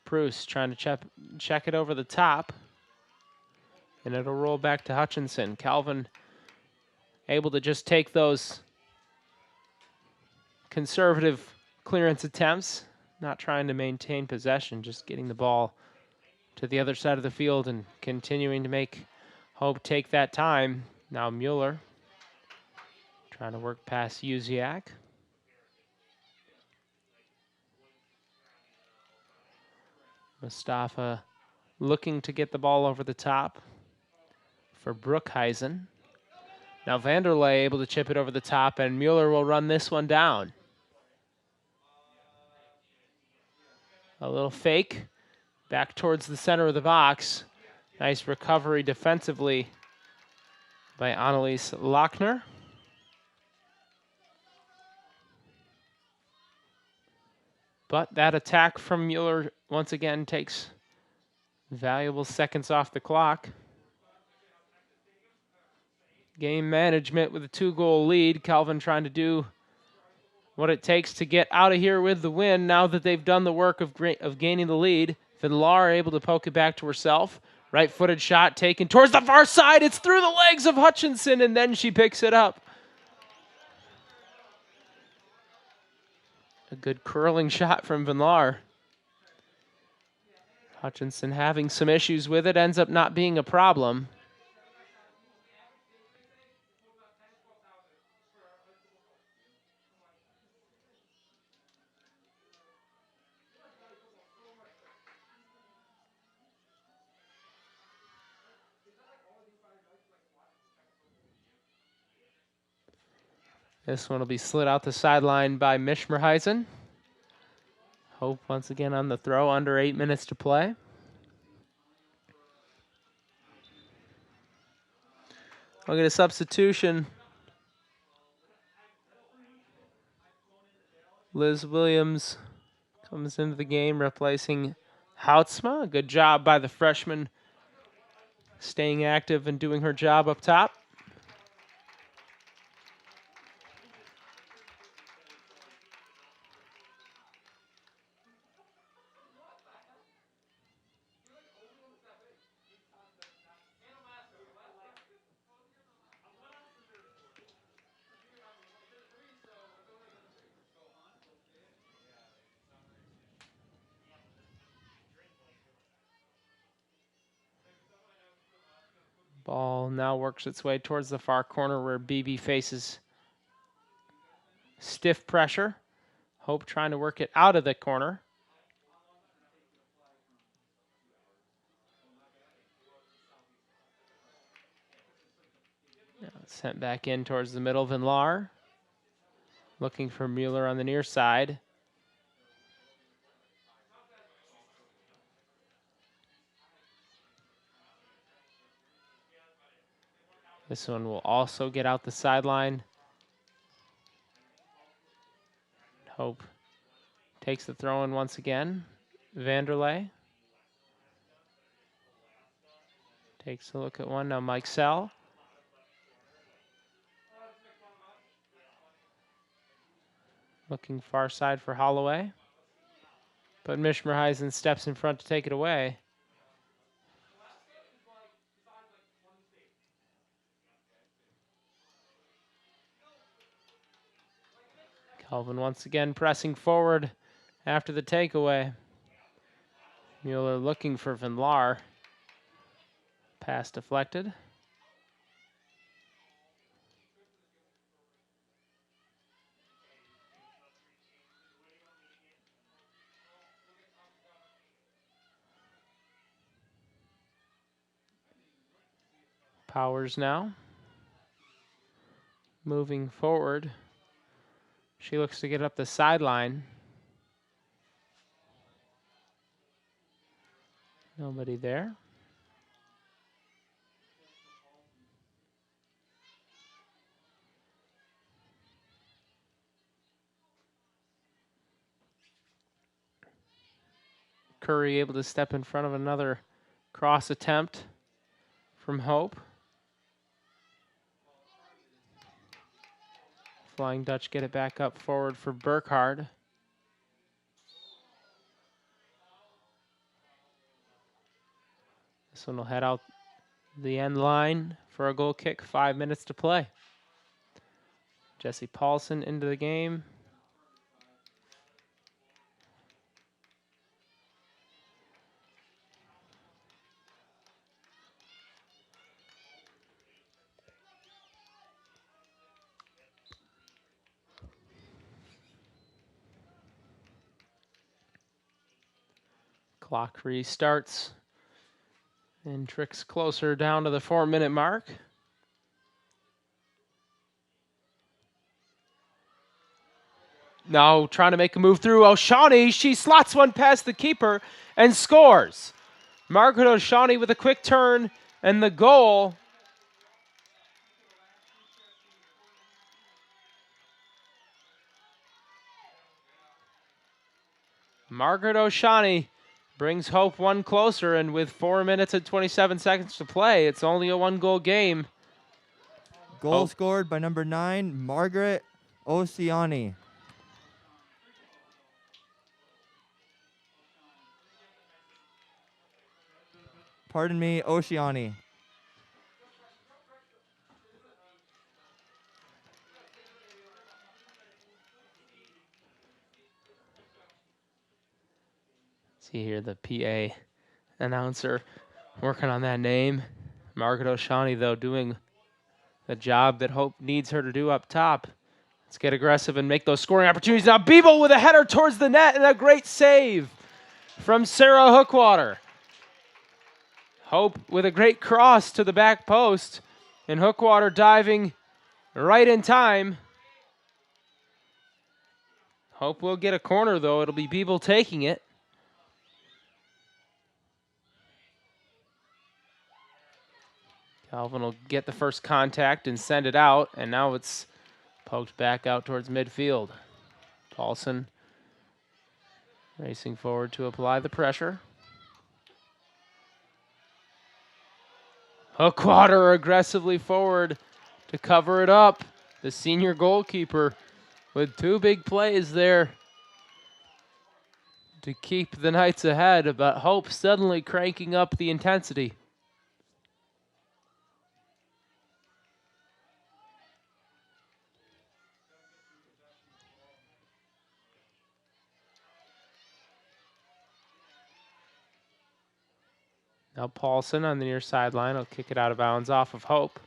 Bruce trying to check it over the top. And it'll roll back to Hutchinson. Calvin able to just take those conservative clearance attempts, not trying to maintain possession, just getting the ball to the other side of the field and continuing to make Hope take that time. Now Mueller trying to work past Uziak. Mustafa looking to get the ball over the top for Brookhuizen. Now Vanderlei able to chip it over the top, and Mueller will run this one down. A little fake back towards the center of the box. Nice recovery defensively by Annalise Lochner. But that attack from Mueller once again takes valuable seconds off the clock. Game management with a 2-goal lead. Calvin trying to do what it takes to get out of here with the win now that they've done the work of gaining the lead. Vinlar able to poke it back to herself. Right-footed shot taken towards the far side. It's through the legs of Hutchinson, and then she picks it up. A good curling shot from Vinlar. Hutchinson having some issues with it, ends up not being a problem. This one will be slid out the sideline by Mishmerheisen. Hope once again on the throw, under 8 minutes to play. We'll get a substitution. Liz Williams comes into the game replacing Houtsma. Good job by the freshman staying active and doing her job up top. Ball now works its way towards the far corner where BB faces stiff pressure. Hope trying to work it out of the corner. Now it's sent back in towards the middle. Vinlar looking for Mueller on the near side. This one will also get out the sideline. Hope takes the throw in once again. Vanderlei takes a look at one. Now Mike Sell. Looking far side for Holloway. But Mishmerheisen steps in front to take it away. Calvin once again pressing forward after the takeaway. Mueller looking for Vinlar. Pass deflected. Powers now. Moving forward. She looks to get up the sideline. Nobody there. Curry able to step in front of another cross attempt from Hope. Flying Dutch get it back up forward for Burkhardt. This one will head out the end line for a goal kick. 5 minutes to play. Jesse Paulson into the game. Clock restarts and tricks closer down to the 4-minute mark. Now trying to make a move through O'Shawnee. She slots one past the keeper and scores. Margaret O'Shawnee with a quick turn and the goal. Margaret O'Shawnee brings Hope one closer, and with 4 minutes and 27 seconds to play, it's only a 1-goal game. Goal scored by number 9, Margaret Oceani. Pardon me, Oceani. See here the PA announcer working on that name. Margaret O'Shawnee, though, doing the job that Hope needs her to do up top. Let's get aggressive and make those scoring opportunities. Now Beeble with a header towards the net and a great save from Sarah Hookwater. Hope with a great cross to the back post, and Hookwater diving right in time. Hope will get a corner, though. It'll be Beeble taking it. Calvin will get the first contact and send it out, and now it's poked back out towards midfield. Paulson racing forward to apply the pressure. Hookwater aggressively forward to cover it up. The senior goalkeeper with 2 big plays there to keep the Knights ahead, but Hope suddenly cranking up the intensity. Now Paulson on the near sideline will kick it out of bounds off of Hope.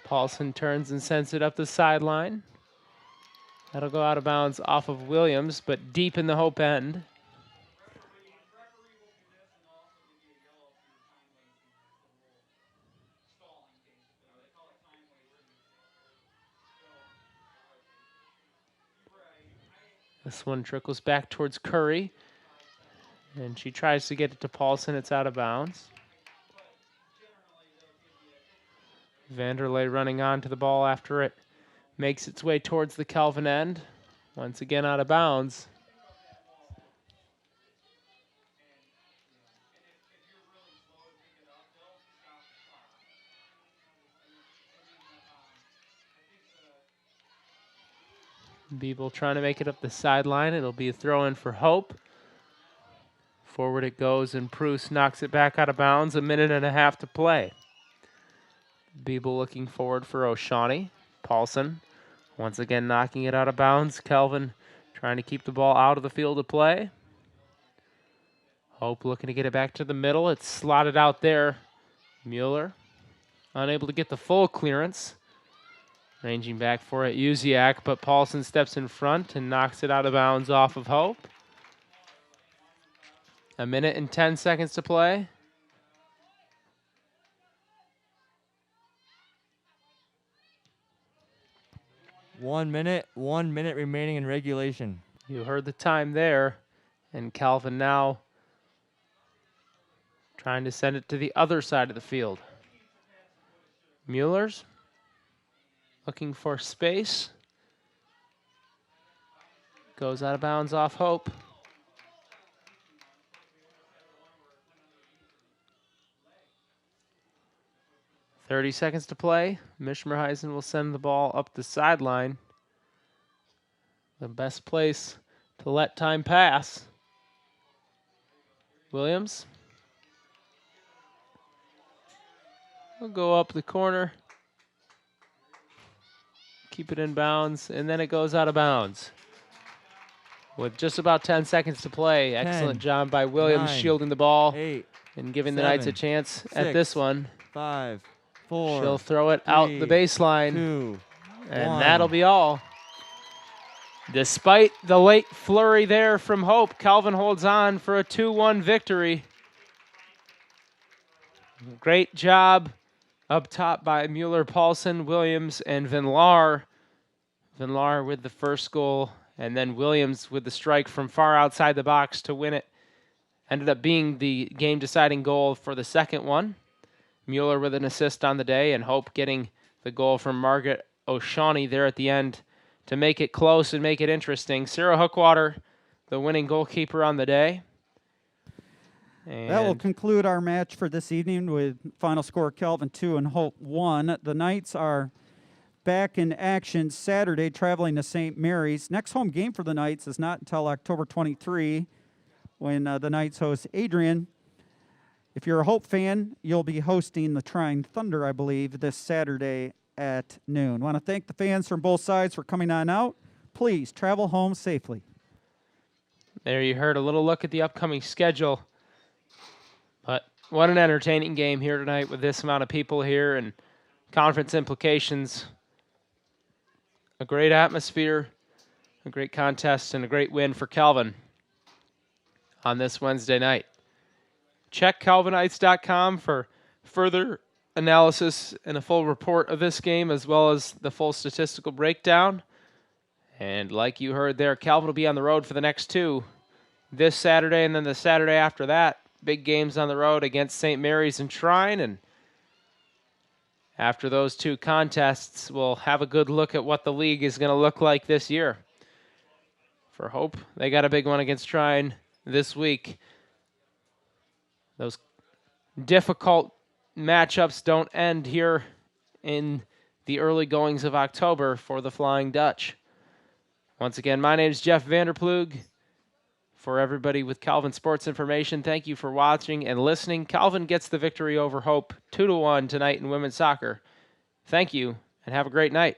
Paulson turns and sends it up the sideline. That'll go out of bounds off of Williams, but deep in the Hope end. This one trickles back towards Curry, and she tries to get it to Paulson. It's out of bounds. Vanderlei running onto the ball after it makes its way towards the Kelvin end. Once again out of bounds. Beeble trying to make it up the sideline. It'll be a throw in for Hope. Forward it goes, and Bruce knocks it back out of bounds. 1.5 minutes to play. Beeble looking forward for O'Shawnee. Paulson once again knocking it out of bounds. Kelvin trying to keep the ball out of the field of play. Hope looking to get it back to the middle. It's slotted out there. Mueller unable to get the full clearance. Ranging back for it, Uziak, but Paulson steps in front and knocks it out of bounds off of Hope. 1 minute and 10 seconds to play. One minute remaining in regulation. You heard the time there, and Calvin now trying to send it to the other side of the field. Mueller's looking for space. Goes out of bounds off Hope. .30 seconds to play. Mishmerheisen will send the ball up the sideline. The best place to let time pass. Williams will go up the corner. Keep it in bounds, and then it goes out of bounds. With just about 10 seconds to play. 10, Excellent job by Williams 9, shielding the ball 8, and giving 7, the Knights a chance 6, at this one. 5, 4. She'll throw it out the 3, baseline, 2, and 1. that'll be all. Despite the late flurry there from Hope, Calvin holds on for a 2-1 victory. Great job up top by Mueller, Paulson, Williams, and Van Laar. Van Laar with the first goal, and then Williams with the strike from far outside the box to win it. Ended up being the game-deciding goal for the second one. Mueller with an assist on the day, and Hope getting the goal from Margaret O'Shawney there at the end to make it close and make it interesting. Sarah Hookwater, the winning goalkeeper on the day. And that will conclude our match for this evening with final score Calvin 2 and Hope 1. The Knights are back in action Saturday, traveling to St. Mary's. Next home game for the Knights is not until October 23 when the Knights host Adrian. If you're a Hope fan, you'll be hosting the Trine Thunder, I believe, this Saturday at noon. Want to thank the fans from both sides for coming on out. Please travel home safely. there you heard a little look at the upcoming schedule. But what an entertaining game here tonight with this amount of people here and conference implications. A great atmosphere, a great contest, and a great win for Calvin on this Wednesday night. Check calvinites.com for further analysis and a full report of this game, as well as the full statistical breakdown. And like you heard there, Calvin will be on the road for the next two this Saturday, and then the Saturday after that. Big games on the road against St. Mary's and Trine. And after those two contests, we'll have a good look at what the league is going to look like this year. For Hope, they got a big one against Trine this week. Those difficult matchups don't end here in the early goings of October for the Flying Dutch. Once again, my name is Jeff Vanderplug. For everybody with Calvin Sports Information, thank you for watching and listening. Calvin gets the victory over Hope 2-1 tonight in women's soccer. Thank you, and have a great night.